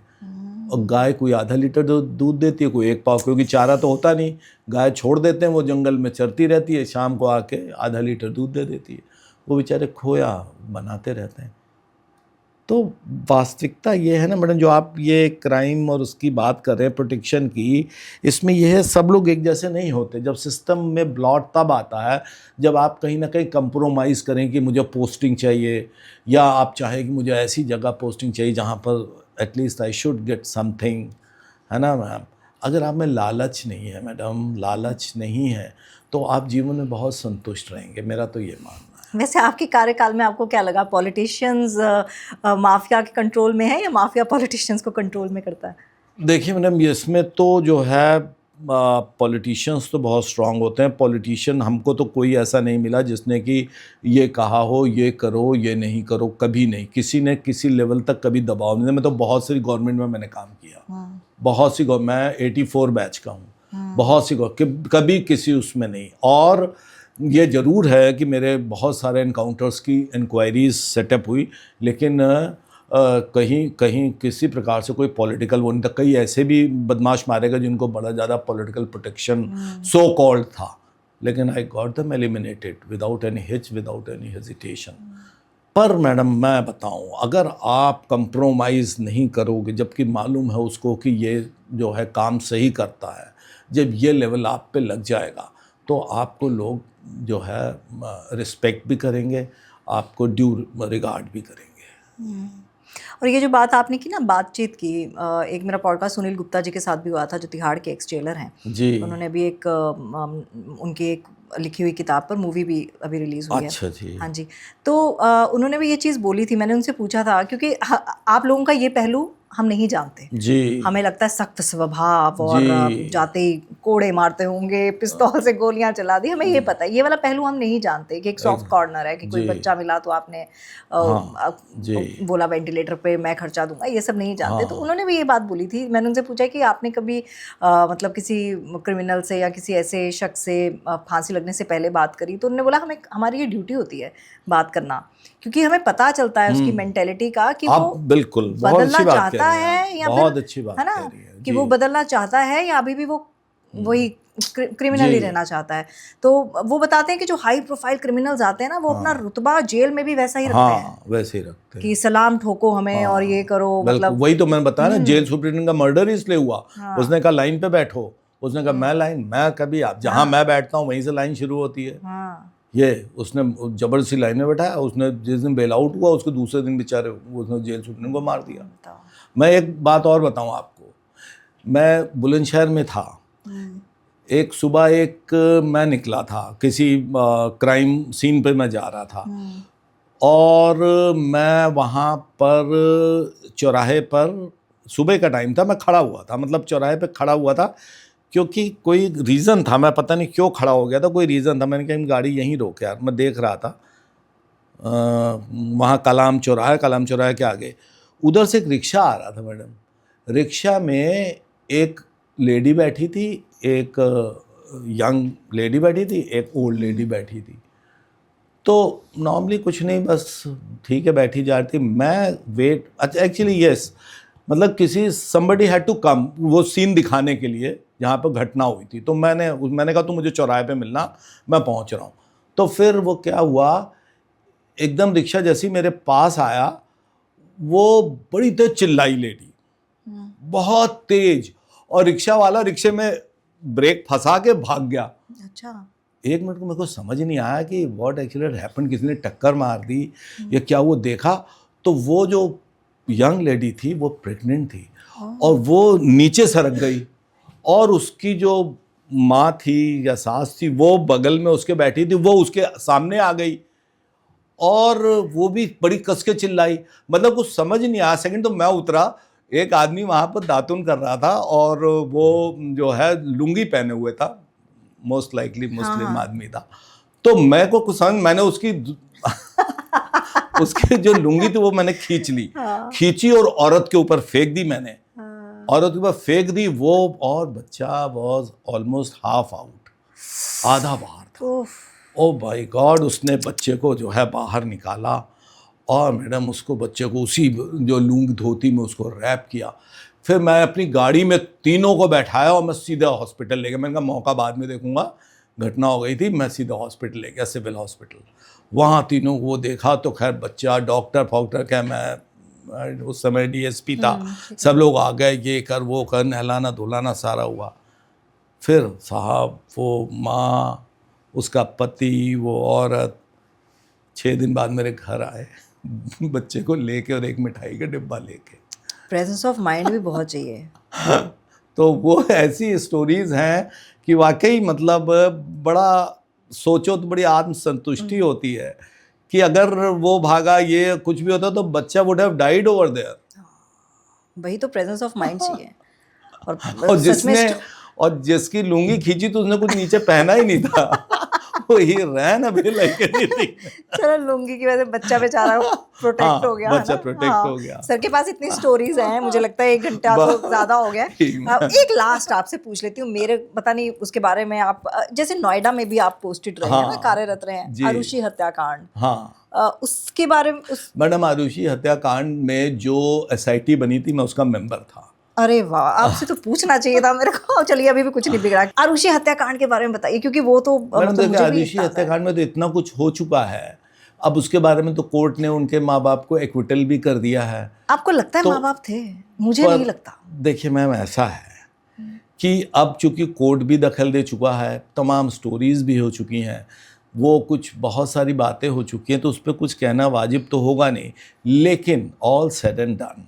और गाय कोई आधा लीटर दूध देती है, कोई 1 पाव, क्योंकि चारा तो होता नहीं, गाय छोड़ देते हैं, वो जंगल में चरती रहती है, शाम को आके आधा लीटर दूध दे देती है। वो बेचारे खोया बनाते रहते हैं। तो वास्तविकता ये है ना मैडम, जो आप ये क्राइम और उसकी बात कर रहे हैं, प्रोटेक्शन की, इसमें यह है सब लोग एक जैसे नहीं होते। जब सिस्टम में ब्लॉट तब आता है जब आप कहीं ना कहीं कंप्रोमाइज़ करें कि मुझे पोस्टिंग चाहिए, या आप चाहें कि मुझे ऐसी जगह पोस्टिंग चाहिए जहाँ पर at least I should get something, है ना मैम। अगर आप में लालच नहीं है मैडम, लालच नहीं है, तो आप जीवन में बहुत संतुष्ट रहेंगे, मेरा तो ये मानना है। वैसे आपके कार्यकाल में आपको क्या लगा, पॉलिटिशियंस माफिया के कंट्रोल में है या माफिया पॉलिटिशियंस को कंट्रोल में करता है? देखिए मैडम, इसमें तो जो है पॉलिटिशियंस तो बहुत स्ट्रांग होते हैं। पॉलिटिशियन, हमको तो कोई ऐसा नहीं मिला जिसने कि ये कहा हो ये करो ये नहीं करो, कभी नहीं। किसी ने किसी लेवल तक कभी दबाव नहीं दिया। मैं तो बहुत सारी गवर्नमेंट में मैंने काम किया, बहुत सी, मैं 84 बैच का हूँ, बहुत सी कभी किसी उसमें नहीं। और ये ज़रूर है कि मेरे बहुत सारे इनकाउंटर्स की इंक्वायरीज सेटअप हुई, लेकिन कहीं कहीं किसी प्रकार से कोई पॉलिटिकल वो नहीं था। कई ऐसे भी बदमाश मारेगा जिनको बड़ा ज़्यादा पॉलिटिकल प्रोटेक्शन सो कॉल्ड था, लेकिन I got them eliminated without any hitch, without any hesitation. पर मैडम मैं बताऊं, अगर आप कंप्रोमाइज़ नहीं करोगे, जबकि मालूम है उसको कि ये जो है काम सही करता है, जब ये लेवल आप पे लग जाएगा तो आपको लोग जो है रिस्पेक्ट भी करेंगे, आपको ड्यू रिगार्ड भी करेंगे। और ये जो बात आपने की ना, बातचीत की, एक मेरा पॉडकास्ट सुनील गुप्ता जी के साथ भी हुआ था, जो तिहाड़ के एक्स जेलर हैं जी। उन्होंने भी एक उनकी एक लिखी हुई किताब पर मूवी भी अभी रिलीज़ हुई है। अच्छा जी। हाँ जी। तो उन्होंने भी ये चीज़ बोली थी, मैंने उनसे पूछा था, क्योंकि आप लोगों का ये पहलू हम नहीं जानते जी। हमें लगता है सख्त स्वभाव और जाते ही कोड़े मारते होंगे, पिस्तौल से गोलियां चला दी, हमें ये पता है। ये वाला पहलू हम नहीं जानते कि एक सॉफ्ट कॉर्नर है, कि कोई बच्चा मिला तो आपने बोला वेंटिलेटर पे मैं खर्चा दूंगा, ये सब नहीं जानते। तो उन्होंने भी ये बात बोली थी। मैंने उनसे पूछा कि आपने कभी मतलब किसी क्रिमिनल से या किसी ऐसे शख्स से फांसी लगने से पहले बात करी? तो उन्होंने बोला हमें, हमारी ये ड्यूटी होती है बात करना, क्योंकि हमें पता चलता है उसकी मेंटेलिटी का कि वो बिल्कुल बदलना चाहता है या बहुत अच्छी बात है ना, कह रही है कि वो बदलना चाहता है या अभी भी वो वही क्रिमिनल ही रहना चाहता है। तो वो बताते हैं कि जो हाई प्रोफाइल क्रिमिनल्स आते हैं ना, वो अपना रुतबा जेल में भी वैसा ही रखते हैं, वैसे ही रखते हैं कि सलाम ठोको हमें और ये करो। मतलब वही तो मैंने बताया ना, जेल सुप्रिटेंडेंट का मर्डर इसलिए हुआ, उसने कहा लाइन पे बैठो, उसने कहा मैं कभी, आप जहाँ मैं बैठता हूँ वहीं से लाइन शुरू होती है। ये उसने जबरदस्ती लाइन में बैठाया। उसने जिस दिन बेल आउट हुआ उसके दूसरे दिन बेचारे उसने जेल सुप्रीटेंडेंट को मार दिया। मैं एक बात और बताऊं आपको, मैं बुलंदशहर में था, एक सुबह मैं निकला था, किसी क्राइम सीन पे मैं जा रहा था, और मैं वहाँ पर चौराहे पर, सुबह का टाइम था, मैं खड़ा हुआ था, मतलब चौराहे पे खड़ा हुआ था, क्योंकि कोई रीज़न था, मैं पता नहीं क्यों खड़ा हो गया था, कोई रीज़न था। मैंने कहा गाड़ी यहीं रोक यार, मैं देख रहा था वहाँ कलाम चौराहे के आगे, उधर से एक रिक्शा आ रहा था मैडम। रिक्शा में एक लेडी बैठी थी, एक यंग लेडी बैठी थी, एक ओल्ड लेडी बैठी थी। तो नॉर्मली कुछ नहीं, बस ठीक है बैठी जा रही थी। मैं वेट, अच्छा एक्चुअली यस, मतलब किसी somebody had to come वो सीन दिखाने के लिए जहाँ पर घटना हुई थी। तो मैंने कहा तुम मुझे चौराहे पे मिलना, मैं पहुँच रहा हूँ। तो फिर वो क्या हुआ, एकदम रिक्शा जैसी मेरे पास आया, वो बड़ी तेज चिल्लाई लेडी, बहुत तेज, और रिक्शा वाला रिक्शे में ब्रेक फंसा के भाग गया। अच्छा। 1 मिनट को मेरे को समझ नहीं आया कि व्हाट एक्चुअली हैपन, किसी ने टक्कर मार दी या क्या। वो देखा तो वो जो यंग लेडी थी वो प्रेग्नेंट थी, और वो नीचे सरक गई, और उसकी जो माँ थी या सास थी वो बगल में उसके बैठी थी, वो उसके सामने आ गई, और वो भी बड़ी कस के चिल्लाई। मतलब कुछ समझ नहीं आया। सेकंड तो मैं उतरा, एक आदमी वहाँ पर दातुन कर रहा था, और वो जो है लुंगी पहने हुए था, मोस्ट लाइकली मुस्लिम आदमी था। तो मैं को कुछ समझ, मैंने उसकी उसकी जो लुंगी थी वो मैंने खींच ली, खींची और औरत के ऊपर फेंक दी मैंने, औरत के ऊपर फेंक दी वो, और बच्चा वॉज ऑलमोस्ट हाफ आउट, आधा बाहर था। ओ माय गॉड, उसने बच्चे को जो है बाहर निकाला, और मैडम उसको बच्चे को उसी जो लूंगी धोती में उसको रैप किया। फिर मैं अपनी गाड़ी में तीनों को बैठाया और मैं सीधा हॉस्पिटल ले गया। मैंने कहा मौका बाद में देखूंगा, घटना हो गई थी। मैं सीधा हॉस्पिटल ले गया, सिविल हॉस्पिटल। वहाँ तीनों को वो देखा तो खैर बच्चा, डॉक्टर फॉक्टर, क्या मैं उस समय डीएसपी था, सब लोग आ गए, ये कर वो कर, नहलाना धुलाना सारा हुआ। फिर साहब वो माँ, उसका पति, वो औरत 6 दिन बाद मेरे घर आए बच्चे को लेके और एक मिठाई का डिब्बा लेके। प्रेजेंस ऑफ माइंड भी बहुत चाहिए। तो वो ऐसी स्टोरीज हैं कि वाकई मतलब बड़ा सोचो तो बड़ी आत्मसंतुष्टि होती है कि अगर वो भागा, ये कुछ भी होता तो बच्चा would have died over there. वही तो प्रेजेंस ऑफ माइंड चाहिए। और सच में और जिसकी लुंगी खींची तो उसने कुछ नीचे पहना ही नहीं था वो ही रहन अभी लेके नहीं थी। चलो लुंगी की वजह से बच्चा बेचारा प्रोटेक्ट हो गया, बच्चा है ना? प्रोटेक्ट हो गया। सर के पास इतनी स्टोरीज हैं, मुझे लगता है 1 घंटा तो ज्यादा हो गया। एक लास्ट आपसे पूछ लेती हूँ, मेरे पता नहीं उसके बारे में, आप जैसे नोएडा में भी आप पोस्टेड रहे हैं ना, कार्यरत रहे हैं, आरुषि हत्याकांड, हाँ, उसके बारे में मैडम आरुषि हत्याकांड में जो एसआईटी बनी थी मैं उसका मेंबर था। अरे वाह, आपसे तो पूछना चाहिए था मेरे को। चलिए अभी भी कुछ नहीं बिगड़ा। आरुषि हत्याकांड के बारे में बताइए, क्योंकि वो तो मतलब आरुषि हत्याकांड में तो इतना कुछ हो चुका है, अब उसके बारे में तो कोर्ट ने उनके माँ बाप को एक्विटल भी कर दिया है। आपको लगता है माँ बाप थे? मुझे नहीं लगता। देखिए मैम, ऐसा है कि अब चूंकि कोर्ट भी दखल दे चुका है, तमाम स्टोरीज भी हो चुकी हैं, वो कुछ बहुत सारी बातें हो चुकी हैं, तो उस पर कुछ कहना वाजिब तो होगा नहीं। लेकिन ऑल सेड एंड डन,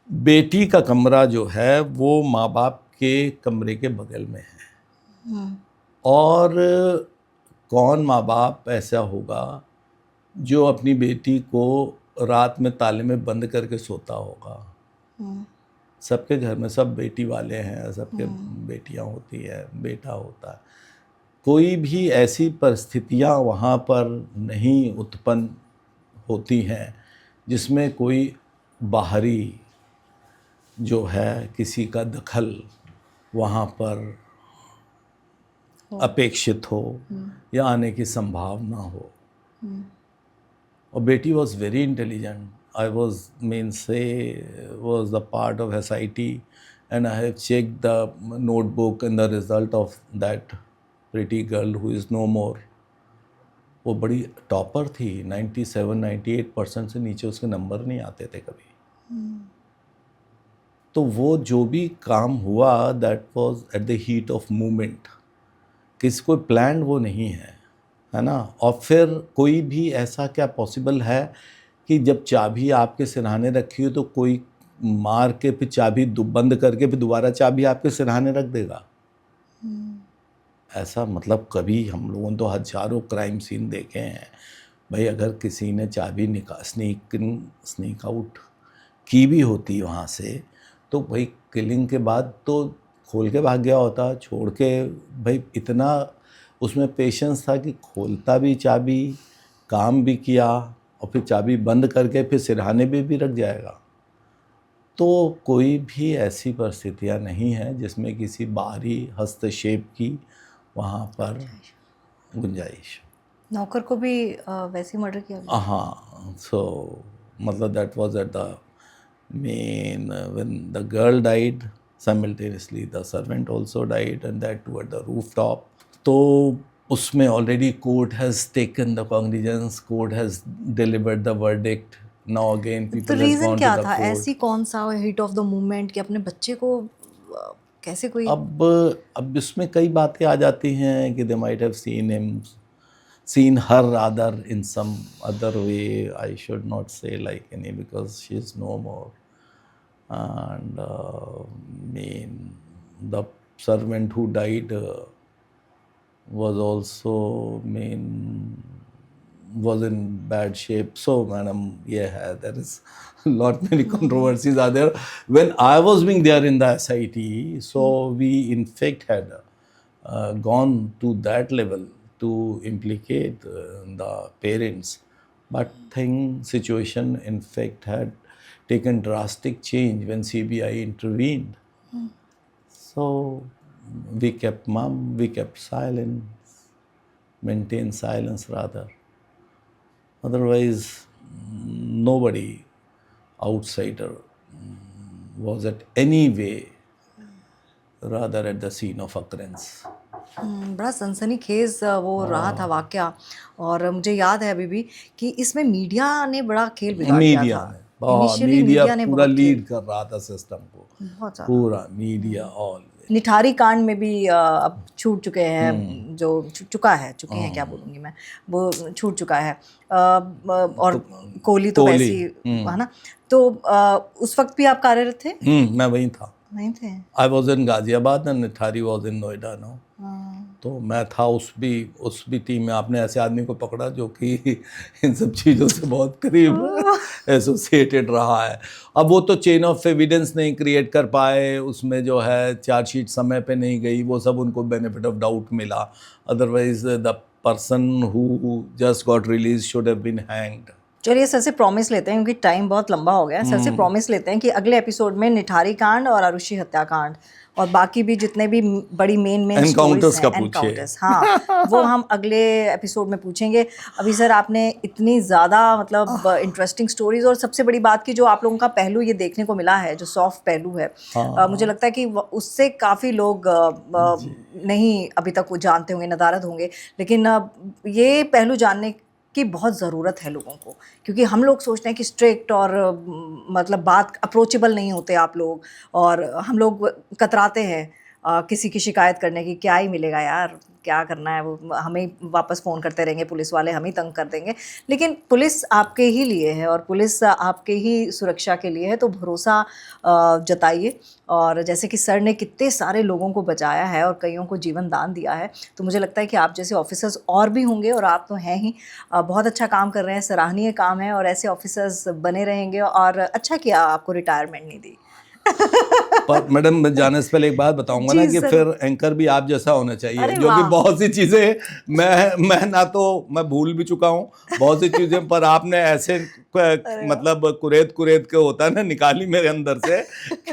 बेटी का कमरा जो है वो माँ बाप के कमरे के बगल में है, और कौन माँ बाप ऐसा होगा जो अपनी बेटी को रात में ताले में बंद करके सोता होगा। सबके घर में सब बेटी वाले हैं, सबके बेटियां होती है, बेटा होता है। कोई भी ऐसी परिस्थितियां वहाँ पर नहीं उत्पन्न होती हैं जिसमें कोई बाहरी जो है किसी का दखल वहाँ पर अपेक्षित हो या आने की संभावना हो। और बेटी was very intelligent. I was the part of SIT, and I have checked the notebook and the result of that pretty girl who is no more. वो बड़ी टॉपर थी, 97-98% से नीचे उसके नंबर नहीं आते थे कभी। तो वो जो भी काम हुआ that was at the heat of movement, किसी कोई प्लान वो नहीं है ना। और फिर कोई भी ऐसा क्या पॉसिबल है कि जब चाबी आपके सिरहाने रखी हो तो कोई मार के फिर चाबी बंद करके फिर दोबारा चाबी आपके सिरहाने रख देगा? ऐसा मतलब कभी हम लोगों ने तो हजारों क्राइम सीन देखे हैं भाई। अगर किसी ने चाबी स्नीक आउट की भी होती वहाँ से तो भाई किलिंग के बाद तो खोल के भाग गया होता, छोड़ के। भाई इतना उसमें पेशेंस था कि खोलता भी चाबी, काम भी किया और फिर चाबी बंद करके फिर सिरहाने पे भी रख जाएगा। तो कोई भी ऐसी परिस्थितियां नहीं हैं जिसमें किसी बाहरी हस्तक्षेप की वहाँ पर गुंजाइश। नौकर को भी वैसे मर्डर किया गया? हाँ, सो मतलब that was at the main when the girl died simultaneously the servant also died and that too at the roof top. तो उसमें already court has taken the cognizance, court has delivered the verdict. Now again तो people have reason gone क्या to the था? Court. ऐसी कौन सा hit of the movement कि अपने बच्चे को कैसे कोई अब इसमें कई बातें आ जाती हैं कि they might have seen her rather in some other way. I should not say like any because she is no more. And mean the servant who died was also was in bad shape. So madam, yeah, there is lot many controversies are there. When I was being there in the SIT, so we in fact had gone to that level to implicate the parents, but situation in fact had taken drastic change when CBI intervened. So we kept mum, we kept silence, maintained silence rather. Otherwise, nobody outsider was at any way rather at the scene of occurrence. बड़ा सनसनीखेज वो रहा था वाकया। और मुझे याद है अभी भी कि इसमें मीडिया ने बड़ा खेल बिगाड़ दिया मीडिया था। ने बहुत, Initially मीडिया ने पूरा बहुत लीड कर रहा था सिस्टम को, बहुत ज़्यादा। पूरा मीडिया ऑल। निठारी कांड में भी अब छूट चुके हैं, जो चुके हैं क्या बोलूँगी मैं, वो छूट चुका है। और कोहली तो वैसे ही है ना। तो उस वक्त भी आप कार्यरत थे? मैं वहीं था। नहीं थे? I was in Ghaziabad and Nithari was in Noida no. तो मैं था उस भी टीम में। आपने ऐसे आदमी को पकड़ा जो कि इन सब चीज़ों से बहुत करीब एसोसिएटेड रहा है। अब वो तो चेन ऑफ एविडेंस नहीं क्रिएट कर पाए, उसमें जो है चार्जशीट समय पे नहीं गई, वो सब उनको बेनिफिट ऑफ डाउट मिला। Otherwise the person who just got release should have been hanged. चलिए सर से प्रॉमिस लेते हैं, क्योंकि टाइम बहुत लंबा हो गया है। सर से प्रॉमिस लेते हैं कि अगले एपिसोड में निठारी कांड और आरुषि हत्याकांड और बाकी भी जितने भी बड़ी मेन एनकाउंटर्स का एनकाउंटर्स, हाँ, वो हम अगले एपिसोड में पूछेंगे। अभी सर आपने इतनी ज़्यादा मतलब इंटरेस्टिंग स्टोरीज, और सबसे बड़ी बात की जो आप लोगों का पहलू ये देखने को मिला है, जो सॉफ्ट पहलू है, मुझे लगता है कि उससे काफ़ी लोग नहीं अभी तक वो जानते होंगे, नदारद होंगे, लेकिन ये पहलू जानने की बहुत ज़रूरत है लोगों को। क्योंकि हम लोग सोचते हैं कि स्ट्रिक्ट और मतलब बात अप्रोचेबल नहीं होते आप लोग, और हम लोग कतराते हैं किसी की शिकायत करने की, क्या ही मिलेगा यार, क्या करना है, वो हमें वापस फ़ोन करते रहेंगे पुलिस वाले, हम ही तंग कर देंगे। लेकिन पुलिस आपके ही लिए है और पुलिस आपके ही सुरक्षा के लिए है, तो भरोसा जताइए। और जैसे कि सर ने कितने सारे लोगों को बचाया है और कईयों को जीवन दान दिया है, तो मुझे लगता है कि आप जैसे ऑफिसर्स और भी होंगे, और आप तो हैं ही, बहुत अच्छा काम कर रहे हैं, सराहनीय काम है, और ऐसे ऑफिसर्स बने रहेंगे। और अच्छा किया आपको रिटायरमेंट नहीं दी। पर मैडम, मैं जाने से पहले एक बात बताऊंगा ना कि फिर एंकर भी आप जैसा होना चाहिए, जो कि बहुत सी चीज़ें मैं ना तो मैं भूल भी चुका हूँ बहुत सी चीज़ें, पर आपने ऐसे मतलब कुरेद के होता है ना, निकाली मेरे अंदर से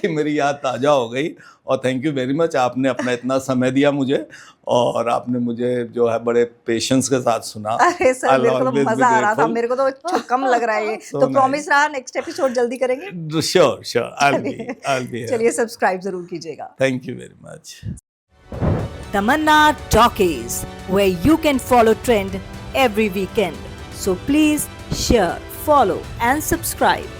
कि मेरी याद ताज़ा हो गई। और थैंक यू वेरी मच, आपने अपना इतना समय दिया मुझे, और आपने मुझे जो है बड़े पेशेंस के साथ सुना। अरे सर, मेरे को तो मजा आ रहा था, मेरे को तो कम लग रहा है ये। तो प्रॉमिस रहा, नेक्स्ट एपिसोड जल्दी करेंगे। श्योर I'll be चलिए सब्सक्राइब जरूर कीजिएगा। Thank you very much. Tamanna Talkies, where you can follow trend every weekend. So please share, follow and subscribe.